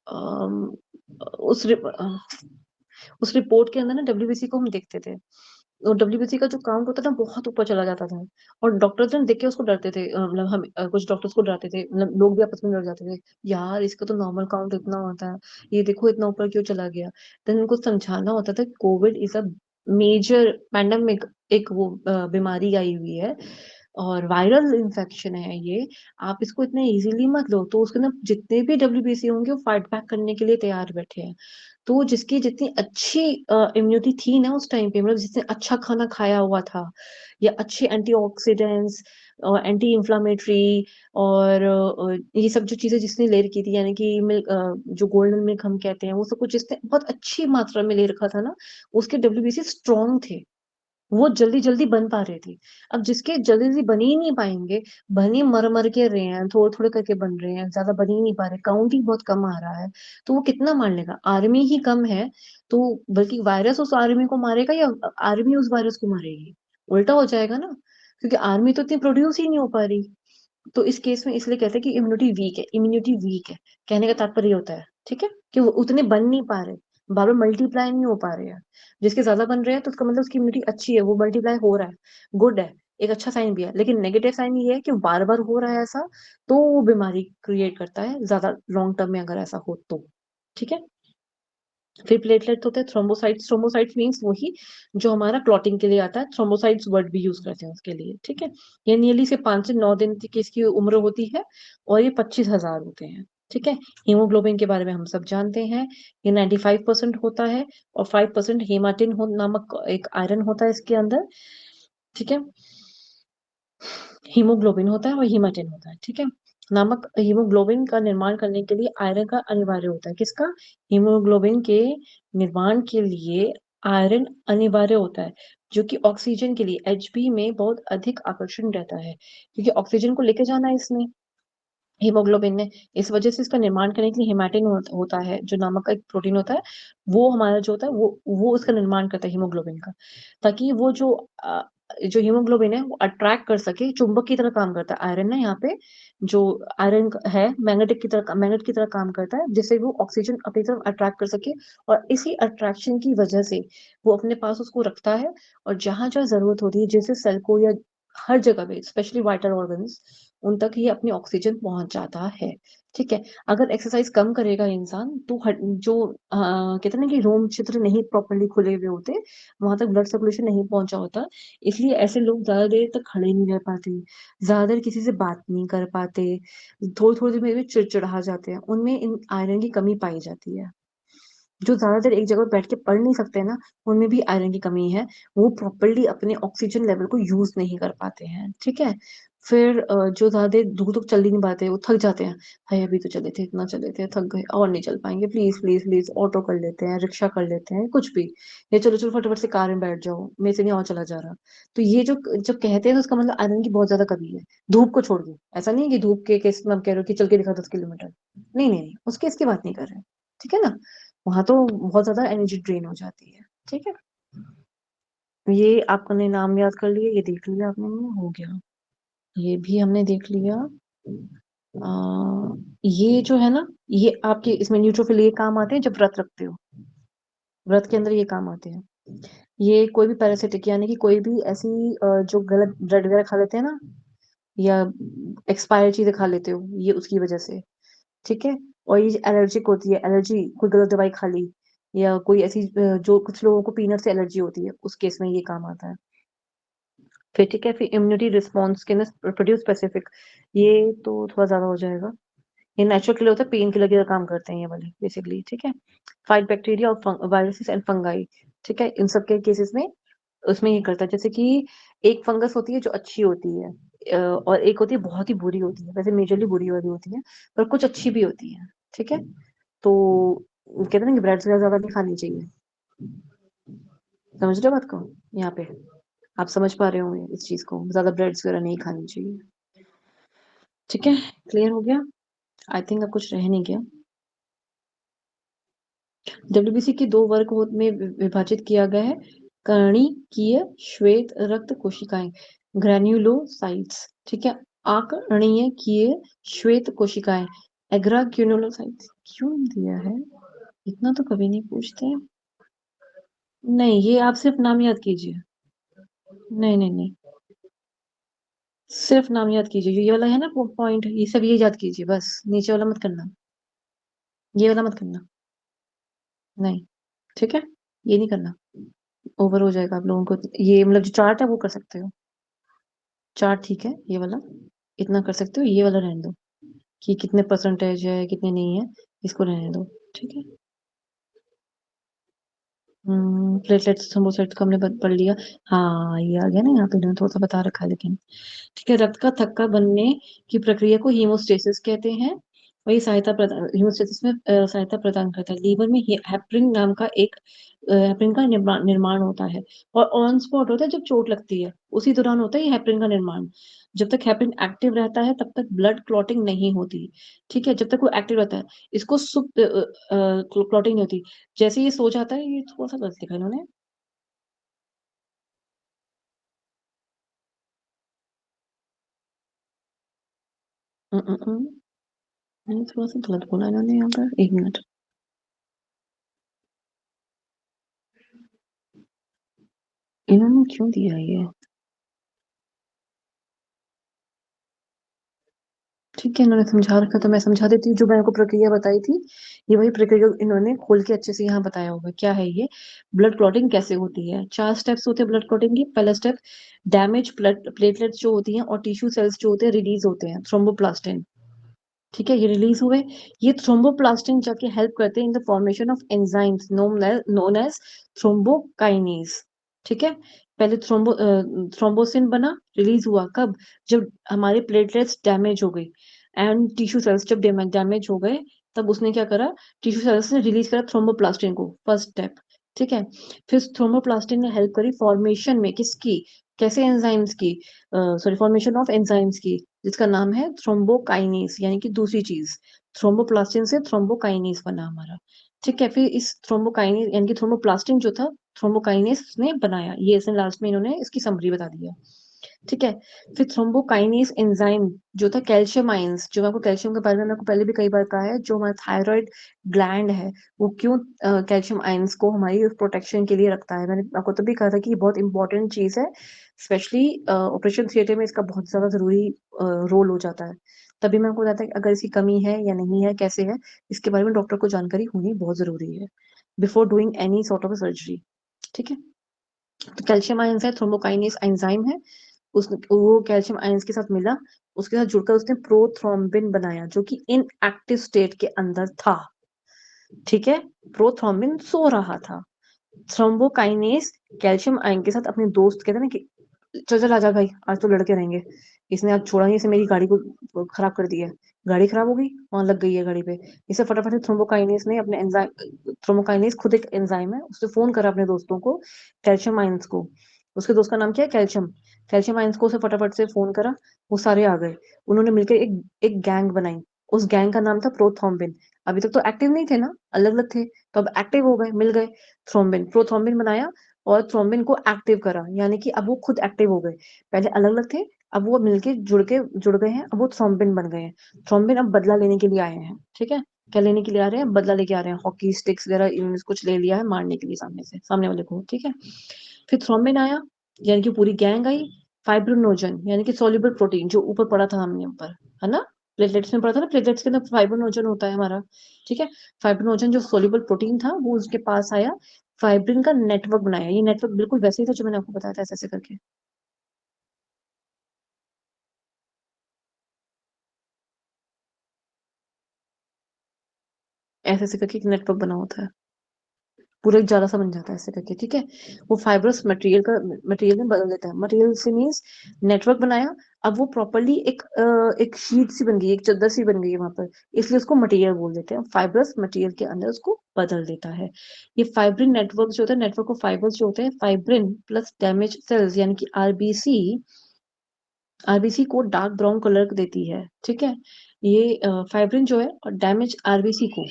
अम, उस उस रिपोर्ट के अंदर ना डब्ल्यूबीसी को हम देखते थे, और डब्ल्यूबीसी का जो काउंट होता था बहुत ऊपर चला जाता था। और डॉक्टर्स ना देख के उसको डरते थे, मतलब हम कुछ डॉक्टर्स को डरते थे, मतलब लोग भी आपस में डर जाते थे, यार इसका तो नॉर्मल काउंट इतना होता है, ये देखो इतना ऊपर क्यों चला गया। देन उनको समझाना होता था covid is a major pandemic, एक वो बीमारी आई हुई है और वायरल इन्फेक्शन है ये, आप इसको इतने इजीली मत लो। तो उसके ना जितने भी डब्ल्यूबीसी होंगे वो फाइट बैक करने के लिए तैयार बैठे हैं। तो जिसकी जितनी अच्छी इम्यूनिटी थी ना उस टाइम पे, मतलब जिसने अच्छा खाना खाया हुआ था, या अच्छे एंटीऑक्सीडेंट्स और एंटी इंफ्लामेटरी, और ये सब जो चीजें जिसने ले रखी थी, यानी कि मिल्क, जो गोल्डन मिल्क हम कहते हैं, वो सब कुछ जिसने बहुत अच्छी मात्रा में ले रखा था ना, उसके डब्ल्यूबीसी स्ट्रांग थे, वो जल्दी जल्दी बन पा रहे थे। अब जिसके जल्दी जल्दी बन ही नहीं पाएंगे, बन ही मर के रहे हैं, थोड़े थोड़े करके बन रहे हैं, ज्यादा बन ही नहीं पा रहे, काउंट ही बहुत कम आ रहा है, तो वो कितना मार लेगा। आर्मी ही कम है, तो बल्कि वायरस उस आर्मी को मारेगा या आर्मी उस वायरस को मारेगी, उल्टा हो जाएगा ना, क्योंकि आर्मी तो इतनी प्रोड्यूस ही नहीं हो पा रही। तो इस केस में इसलिए कहते हैं कि इम्यूनिटी वीक है, इम्यूनिटी वीक है, कहने का तात्पर्य ये होता है, ठीक है, कि वो उतने बन नहीं पा रहे, बार बार मल्टीप्लाई नहीं हो पा रहे हैं। जिसके ज्यादा बन रहे हैं तो उसका मतलब उसकी इम्यूनिटी अच्छी है, वो मल्टीप्लाई हो रहा है, गुड है, एक अच्छा साइन भी है। लेकिन नेगेटिव साइन ये है कि बार बार हो रहा है ऐसा, तो वो बीमारी क्रिएट करता है ज्यादा लॉन्ग टर्म में अगर ऐसा हो तो, ठीक है। फिर प्लेटलेट होते हैं, थ्रोम्बोसाइट्स। थ्रोम्बोसाइट्स मीन्स वही जो हमारा क्लॉटिंग के लिए आता है, थ्रोम्बोसाइट्स वर्ड भी यूज करते हैं उसके लिए, ठीक है। ये नियरली से 5 से 9 दिन की इसकी उम्र होती है, और ये 25,000 होते हैं, ठीक है। हीमोग्लोबिन के बारे में हम सब जानते हैं, ये 95% होता है, और 5% हेमाटिन नामक एक आयरन होता है इसके अंदर, ठीक है। हीमोग्लोबिन होता है और हीमाटिन होता है, ठीक है। नामक हीमोग्लोबिन का निर्माण करने के लिए आयरन का अनिवार्य होता है, किसका, हीमोग्लोबिन के निर्माण के लिए आयरन अनिवार्य होता है, जो कि ऑक्सीजन के लिए एचबी में बहुत अधिक आकर्षण रहता है, क्योंकि ऑक्सीजन को लेके जाना है इसने, हीमोग्लोबिन ने। इस वजह से इसका निर्माण करने के लिए हेमाटिन होता है, जो नामक का एक प्रोटीन होता है, वो हमारा जो होता है वो उसका निर्माण करता है हीमोग्लोबिन का, ताकि वो जो हीमोग्लोबिन है वो अट्रैक्ट कर सके, चुंबक की तरह काम करता है आयरन ना यहाँ पे, जो आयरन है मैग्नेट की तरह काम करता है, जिससे वो ऑक्सीजन अपनी तरफ अट्रैक्ट कर सके, और इसी अट्रैक्शन की वजह से वो अपने पास उसको रखता है, और जहां जहां जरूरत होती है, जैसे सेल को या हर जगह पे, स्पेशली वाइटल ऑर्गन्स, उन तक ये अपनी ऑक्सीजन पहुंच जाता है। ठीक है, अगर एक्सरसाइज कम करेगा इंसान तो जो कहते हैं ना कि रोम छिद्र नहीं प्रॉपरली खुले हुए होते, वहां तक ब्लड सर्कुलेशन नहीं पहुंचा होता, इसलिए ऐसे लोग ज्यादा देर तक खड़े नहीं रह पाते, ज्यादा देर किसी से बात नहीं कर पाते, थोड़ी थोड़ी देर में भी चिड़चिड़ा जाते हैं, उनमें इन आयरन की कमी पाई जाती है। जो ज्यादा देर एक जगह बैठ के पढ़ नहीं सकते ना, उनमें भी आयरन की कमी है, वो प्रॉपरली अपने ऑक्सीजन लेवल को यूज नहीं कर पाते हैं। ठीक है, फिर जो ज्यादा देर दूर तक चल ही नहीं पाते, वो थक जाते हैं, हाय अभी तो चले थे, इतना चले थे, थक गए और नहीं चल पाएंगे, प्लीज प्लीज प्लीज ऑटो कर लेते हैं, रिक्शा कर लेते हैं, कुछ भी, ये चलो चलो फटाफट से कार में बैठ जाओ, मेरे से नहीं और चला जा रहा। तो ये जो जब कहते हैं तो उसका मतलब आयरन की बहुत ज्यादा कमी है, धूप को छोड़ के। ऐसा नहीं है कि धूप के केस में हम कह रहे हो कि चल के दिखा 10 किलोमीटर, नहीं नहीं नहीं, उसके इसकी बात नहीं कर रहे हैं। ठीक है ना, वहां तो बहुत ज्यादा एनर्जी ड्रेन हो जाती है। ठीक है, ये आपने नाम याद कर लिया, ये देख लिया आपने, ये हो गया, ये भी हमने देख लिया। ये जो है ना, ये आपके इसमें न्यूट्रोफिल ये काम आते हैं जब व्रत रखते हो, व्रत के अंदर ये काम आते हैं। ये कोई भी पैरासिटिक यानी कि कोई भी ऐसी जो गलत ब्रेड वगैरह खा लेते हैं ना, या एक्सपायर चीजें खा लेते हो, ये उसकी वजह से। ठीक है, और ये एलर्जिक होती है, एलर्जी कोई गलत दवाई खा ली, या कोई ऐसी जो कुछ लोगों को पीनट से एलर्जी होती है, उस केस में ये काम आता है। फिर ठीक है, फिर इम्यूनिटी रिस्पॉन्स के प्रोड्यूस स्पेसिफिक, ये तो थोड़ा ज्यादा हो जाएगा, ये नेचुरल किलर होता है, पेन किलर की काम करते हैं ये वाले बेसिकली। ठीक है, फाइट बैक्टीरिया और वायरसेस एंड फंगाई। ठीक है, इन सब के केसेस में उसमें ये करता है, जैसे कि एक फंगस होती है जो अच्छी होती है, और एक होती है बहुत ही बुरी होती है, वैसे मेजरली बुरी वाली होती है, पर कुछ अच्छी भी होती है। ठीक है, तो कहते हैं ना कि ब्रेड ज्यादा नहीं खानी चाहिए, समझ रहे हो बात को, यहाँ पे आप समझ पा रहे होंगे इस चीज को, ज्यादा ब्रेड्स वगैरह नहीं खानी चाहिए। ठीक है, क्लियर हो गया, आई थिंक अब कुछ रह नहीं गया। डब्ल्यूबीसी के 2 वर्ग में विभाजित किया गया है, कणिकीय श्वेत रक्त कोशिकाएं, ग्रैन्युलोसाइट्स। ठीक है, अकणिकीय श्वेत कोशिकाएं, एग्राग्रेनुलोसाइट्स। क्यों दिया है, इतना तो कभी नहीं पूछते। नहीं, ये आप सिर्फ नाम याद कीजिए, नहीं नहीं नहीं, सिर्फ नाम याद कीजिए, ये वाला है ना पॉइंट, ये सब ये याद कीजिए बस, नीचे वाला मत करना, ये वाला मत करना, नहीं। ठीक है, ये नहीं करना, ओवर हो जाएगा आप लोगों को। ये मतलब जो चार्ट है वो कर सकते हो, चार्ट ठीक है, ये वाला इतना कर सकते हो, ये वाला रहने दो कि कितने परसेंटेज है कितने नहीं है, इसको रहने दो। ठीक है, प्लेटलेट्स थ्रोम्बोसाइट्स को हमने पढ़ लिया। हाँ, ये आ गया ना, यहाँ पे इन्होंने थोड़ा सा बता रखा है लेकिन। ठीक है, रक्त का थक्का बनने की प्रक्रिया को हीमोस्टेसिस कहते हैं, और ये सहायता प्रदान, हीमोस्टेसिस में सहायता प्रदान करता है। लीवर में हेपरिन नाम का एक हेपरिन का निर्माण होता है, और ऑन स्पॉट होता है जब चोट लगती है, उसी दौरान होता है ये हेपरिन का निर्माण। जब तक हेपरिन एक्टिव रहता है तब तक ब्लड क्लॉटिंग नहीं होती। ठीक है, जब तक वो एक्टिव रहता है, इसको सुप क्लॉटिंग नहीं होती। जैसे ये सो जाता है, ये थोड़ा सा गलत लिखा इन्होंने, मैंने थोड़ा सा गलत बोला इन्होंने यहाँ पर, 1 मिनट, इन्होंने क्यों दिया ये। ठीक है, इन्होंने समझा रखा तो मैं समझा देती हूँ, जो मैंने को प्रक्रिया बताई थी, ये वही प्रक्रिया इन्होंने खोल के अच्छे से यहाँ बताया होगा क्या है ये। ब्लड क्लॉटिंग कैसे होती है, 4 स्टेप्स होते हैं ब्लड क्लॉटिंग की। पहला स्टेप, डैमेज ब्लड प्लेटलेट्स जो होती हैं और टिश्यू सेल्स जो होते हैं रिलीज होते हैं, थ्रोम्बोप्लास्टिन। ठीक है, ये रिलीज हुए, ये थ्रोम्बोप्लास्टिन जाके हेल्प करते हैं in the formation of enzymes known as thrombokinase. ठीक है, पहले थ्रोम्बोसिन बना, रिलीज हुआ कब, जब हमारे प्लेटलेट्स डैमेज हो गई, एंड टिश्यू सेल्स जब डैमेज हो गए, तब उसने क्या करा, टिश्यू सेल्स ने रिलीज करा थ्रोम्बोप्लास्टिन को, फर्स्ट स्टेप। ठीक है, फिर थ्रोम्बोप्लास्टिन ने हेल्प करी फॉर्मेशन में, किसकी, कैसे एंजाइम्स की, सॉरी फॉर्मेशन ऑफ एंजाइम्स की, जिसका नाम है थ्रोम्बोकाइनेस, यानी कि दूसरी चीज, थ्रोम्बोप्लास्टिन से थ्रोम्बोकाइनेस बना हमारा। ठीक है, फिर इस थ्रोम्बोकाइनेस यानी कि थ्रोम्बोप्लास्टिन जो था, थ्रोम्बोकाइनेस ने बनाया, ये इसने लास्ट में इन्होंने इसकी समरी बता दी है। ठीक है। फिर थ्रोम्बोकाइनेज एंजाइम जो था कैल्शियम आयंस, जो आपको कैल्शियम के बारे में आपको पहले भी कई बार कहा है, जो हमारा थायराइड ग्लैंड है वो क्यों कैल्शियम आयंस को हमारी प्रोटेक्शन के लिए रखता है। मैंने आपको तभी कहा था कि ये बहुत इंपॉर्टेंट चीज है, स्पेशली ऑपरेशन थिएटर में इसका बहुत ज्यादा जरूरी रोल हो जाता है। तभी मैं आपको बताता कि अगर इसकी कमी है या नहीं है, कैसे है, इसके बारे में डॉक्टर को जानकारी होनी बहुत जरूरी है before doing any sort of surgery. ठीक है। तो कैल्शियम आयंस है, थ्रोम्बोकाइनेज एंजाइम है, उस वो कैल्शियम आयंस के साथ मिला, उसके साथ जुड़कर उसने प्रोथ्रोम्बिन बनाया जो कि इनएक्टिव स्टेट के अंदर था। ठीक है। प्रोथ्रोम्बिन सो रहा था। थ्रोम्बोकाइनेज कैल्शियम आयन के साथ अपने दोस्त कहते हैं ना कि चल चल आजा भाई, आज तो लड़के रहेंगे, इसने आज छोड़ा नहीं, इसे मेरी गाड़ी को खराब कर दिया है, गाड़ी खराब हो गई, वहां लग गई है गाड़ी पे, इसे फटाफट थ्रोम्बोकाइनेज ने अपने एंजाइम, थ्रोम्बोकाइनेज खुद एक एंजाइम है, उसने फोन करा अपने दोस्तों को, कैल्शियम आयंस को, उसके दोस्त का नाम क्या है, कैल्शियम, कैल्शियम आयंस को उसे फटाफट से फोन करा, वो सारे आ गए, उन्होंने मिलकर एक एक गैंग बनाई, उस गैंग का नाम था प्रोथ्रोम्बिन। अभी तक तो एक्टिव नहीं थे ना, अलग अलग थे, तो अब एक्टिव हो गए, मिल गए, थ्रोम्बिन, प्रोथ्रोम्बिन बनाया और थ्रोम्बिन को एक्टिव करा, यानी कि अब वो खुद एक्टिव हो गए। पहले अलग अलग थे, अब वो मिलके जुड़ गए हैं, अब वो थ्रोम्बिन बन गए हैं। थ्रोम्बिन अब बदला लेने के लिए आए हैं। ठीक है। क्या लेने के लिए आ रहे हैं, बदला लेके आ रहे हैं, हॉकी स्टिक्स वगैरह इनमें से कुछ ले लिया है मारने के लिए सामने से, सामने वाले को। ठीक है। फिर थ्रोम्बिन आया, यानी कि पूरी गैंग आई। फाइब्रिनोजन यानी कि सोल्यूबल प्रोटीन, जो ऊपर पड़ा था हमने ऊपर, है ना, प्लेटलेट्स में पड़ा था ना, प्लेटलेट्स के अंदर फाइब्रिनोजन होता है हमारा। ठीक है। फाइब्रिनोजन जो सोल्यूबल प्रोटीन था वो उसके पास आया, फाइब्रिन का नेटवर्क बनाया। ये नेटवर्क बिल्कुल वैसे ही था जो मैंने आपको बताया था, ऐसे ऐसे करके, ऐसे ऐसे करके एक नेटवर्क बना होता है, पूरा एक जाला सा बन जाता है ऐसे करके। ठीक है। वो फाइब्रस मटेरियल में बदल देता है, मटेरियल से मीन्स नेटवर्क बनाया, अब वो प्रॉपरली एक शीट सी बन गई, एक चादर सी बन गई है वहां पर, इसलिए उसको मटेरियल बोल देते हैं। फाइब्रस मटेरियल के अंदर उसको बदल देता है। ये फाइब्रिन नेटवर्क जो होता है, नेटवर्क ऑफ फाइबर्स जो होते हैं, फाइब्रिन प्लस डैमेज सेल्स यानी कि आरबीसी, आरबीसी को डार्क ब्राउन कलर देती है। ठीक है। ये फाइब्रिन जो है और डैमेज आरबीसी को,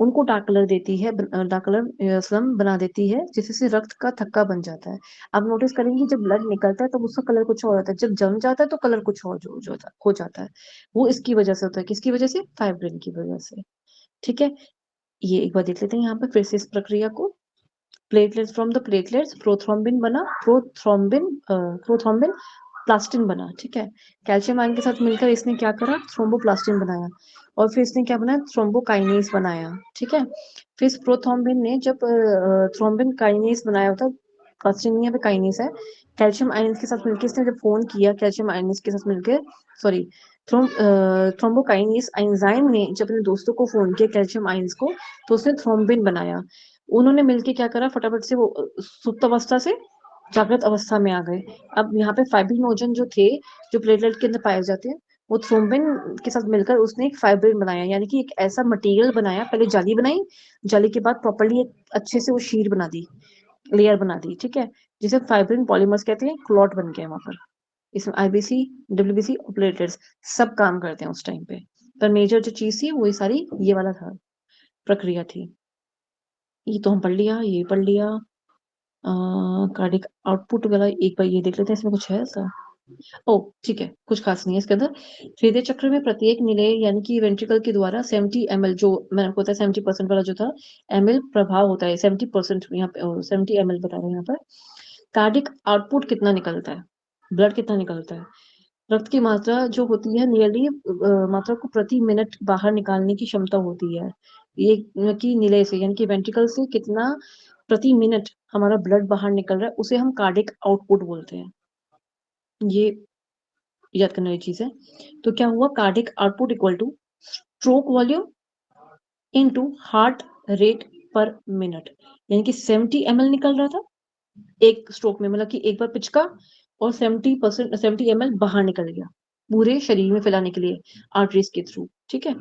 उनको डार्क कलर देती है, डार्क कलर स्लम बना देती है, जिससे रक्त का थक्का बन जाता है। आप नोटिस करेंगे जब ब्लड निकलता है तो उसका कलर कुछ और होता है, जब जम जाता है तो कलर कुछ और हो जाता है। वो इसकी वजह से होता है, किसकी वजह से, फाइब्रिन की वजह से। ठीक है। ये एक बार देख लेते हैं यहाँ पे फिर से इस प्रक्रिया को। Platelets, from the platelets prothrombin बना, प्रोथ्रोम्बिन प्लास्टिन बना। ठीक है। कैल्शियम आयन के साथ मिलकर इसने क्या करा, थ्रोम्बोप्लास्टिन बनाया, और फिर इसने क्या बनाया, थ्रोम्बोकाइनेज बनाया। ठीक है। फिर इस प्रोथ्रोम्बिन ने जब थ्रोम्बिन काइनेज बनाया होता, प्लास्टिन नहीं है, पे काइनेज है, कैल्शियम आयन के साथ मिलकर इसने जब फोन किया, कैल्शियम आयन के साथ मिलकर, सॉरी, थ्रोम्बोकाइनेज एंजाइम ने जब अपने दोस्तों को फोन किया कैल्शियम आयंस को, तो उसने थ्रोम्बिन बनाया। उन्होंने मिलके क्या करा, फटाफट से वो सुप्त अवस्था से जागृत अवस्था में आ गए। अब यहाँ पे फाइब्रिनोजन जो थे, जो प्लेटलेट के अंदर पाए जाते हैं, वो थ्रोम्बिन के साथ मिलकर उसने एक फाइब्रिन बनाया, यानी कि एक ऐसा मटेरियल बनाया, पहले जाली बनाई, जाली के बाद प्रॉपर्ली एक अच्छे से वो शीट बना दी, लेयर बना दी। ठीक है। जिसे फाइब्रिन पॉलीमर्स कहते हैं, क्लॉट बन गया वहां पर। इसमें आईबीसी, डब्ल्यूबीसी और प्लेटलेट्स सब काम करते हैं उस टाइम पे, पर मेजर जो चीज थी वो ये सारी, ये वाला था, प्रक्रिया थी। ये तो हम पढ़ लिया, ये पढ़ लिया। कार्डिक आउटपुट वाला एक बार ये देख लेते हैं, इसमें कुछ है ऐसा। ओ ठीक है, कुछ खास नहीं है इसके अंदर। हृदय चक्र में प्रत्येक निलय यानी कि वेंट्रिकल के द्वारा 70 ml, जो मैंने आपको बताया 70% वाला जो था, ml प्रभाव होता है, 70% यहाँ पे 70 ml बता रहे हैं यहाँ पर। कार्डिक आउटपुट कितना निकलता है, ब्लड कितना निकलता है, रक्त की मात्रा जो होती है नियरली मात्रा को प्रति मिनट बाहर निकालने की क्षमता होती है, ये कि निलय से यानी कि वेंट्रिकल से कितना प्रति मिनट हमारा ब्लड बाहर निकल रहा है, उसे हम कार्डिक आउटपुट बोलते हैं। ये याद करने वाली चीज है। तो क्या हुआ, cardiac output equal two stroke volume into heart rate पर मिनट, यानी कि 70 ml निकल रहा था एक स्ट्रोक में, मतलब कि एक बार पिचका और 70 ml बाहर निकल गया पूरे शरीर में फैलाने के लिए आर्टरीज के थ्रू। ठीक है।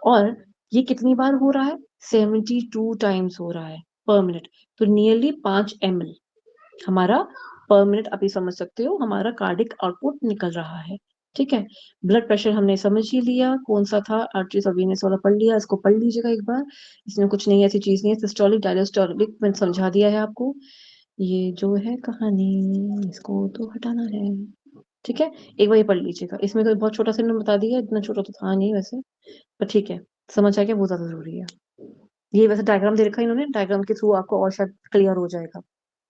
और ये कितनी बार हो रहा है, 72 टाइम्स हो रहा है पर मिनट, तो नियरली 5 ml हमारा पर मिनट, आप ये समझ सकते हो हमारा कार्डिक आउटपुट निकल रहा है। ठीक है। ब्लड प्रेशर हमने समझ ही लिया कौन सा था, आर्टरीज और वीनस वाला पढ़ लिया, इसको पढ़ लीजिएगा एक बार, इसमें कुछ नहीं, ऐसी चीज नहीं है। सिस्टोलिक डायस्टोलिक मैंने समझा दिया है आपको। ये जो है कहानी, इसको तो हटाना है। ठीक है, एक बार ये पढ़ लीजिएगा। इसमें तो बहुत छोटा सा इन्होंने बता दिया, इतना छोटा तो था नहीं वैसे, पर ठीक है, समझ आ गया, वो ज्यादा जरूरी है। ये वैसे डायग्राम दे रखा है इन्होंने, डायग्राम के थ्रू आपको और शायद क्लियर हो जाएगा,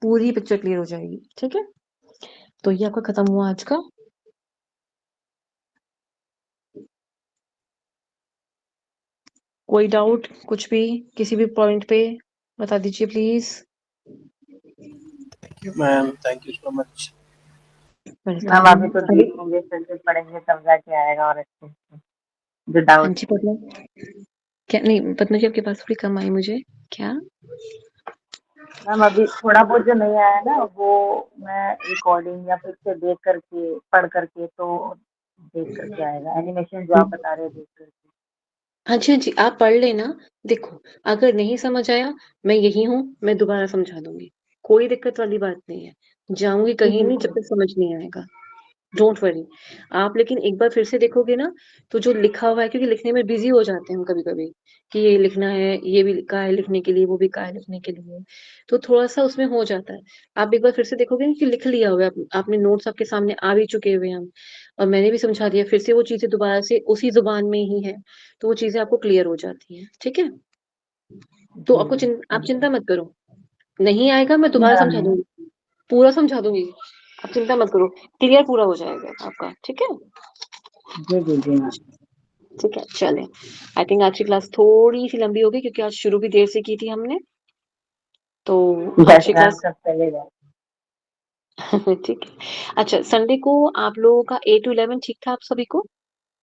पूरी पिक्चर क्लियर हो जाएगी। ठीक है, तो ये आपका खत्म हुआ आज का। कोई डाउट, कुछ भी, किसी भी पॉइंट पे बता दीजिए please.
Thank you, ma'am. Thank you so much.
Ma'am अभी तो देखेंगे, फिर से पढ़ेंगे तब जाके आएगा और अच्छे से जो
हाँ
डाउट।
जी पद्मा, क्या नहीं पद्मा जी आपके पास थोड़ी कम आई मुझे क्या?
मैम अभी थोड़ा बहुत जो नहीं आया ना, वो मैं रिकॉर्डिंग या फिर से देख करके पढ़ करके तो देख करके आएगा। एनिमेशन जो आप बता रहे हैं देख करके।
हाँ जी हाँ जी, आप पढ़ लेना। देखो, अगर नहीं समझ आया, मैं यही हूँ, मैं दोबारा समझा दूंगी, कोई दिक्कत वाली बात नहीं है। जाऊंगी कहीं नहीं जब तक समझ नहीं आएगा, डोंट वरी। आप लेकिन एक बार फिर से देखोगे ना, तो जो लिखा हुआ है, क्योंकि लिखने में बिजी हो जाते हैं हम कभी कभी, कि ये लिखना है, ये भी लिखा है लिखने के लिए, वो भी कहा है लिखने के लिए, तो थोड़ा सा उसमें हो जाता है। आप एक बार फिर से देखोगे ना कि लिख लिया हुआ है, आपने नोट्स आपके सामने आ भी चुके हुए हैं हम, और मैंने भी समझा दिया, फिर से वो चीजें दोबारा से उसी जुबान में ही है, तो वो चीजें आपको क्लियर हो जाती हैं। ठीक है, तो आपको आप चिंता मत करो, नहीं आएगा मैं दोबारा समझा दूंगी, पूरा समझा दूंगी, आप चिंता मत करो, क्लियर पूरा हो जाएगा आपका। ठीक है,
जी जी जी मैम।
ठीक है, चले। आई थिंक आज की क्लास थोड़ी सी लंबी हो गई, क्योंकि आज शुरू भी देर से की थी हमने, तो आज
यस
की
मैम,
क्लास
सब चलेगा।
ठीक है। अच्छा, संडे को आप लोगों का 8 to 11 ठीक था आप सभी को?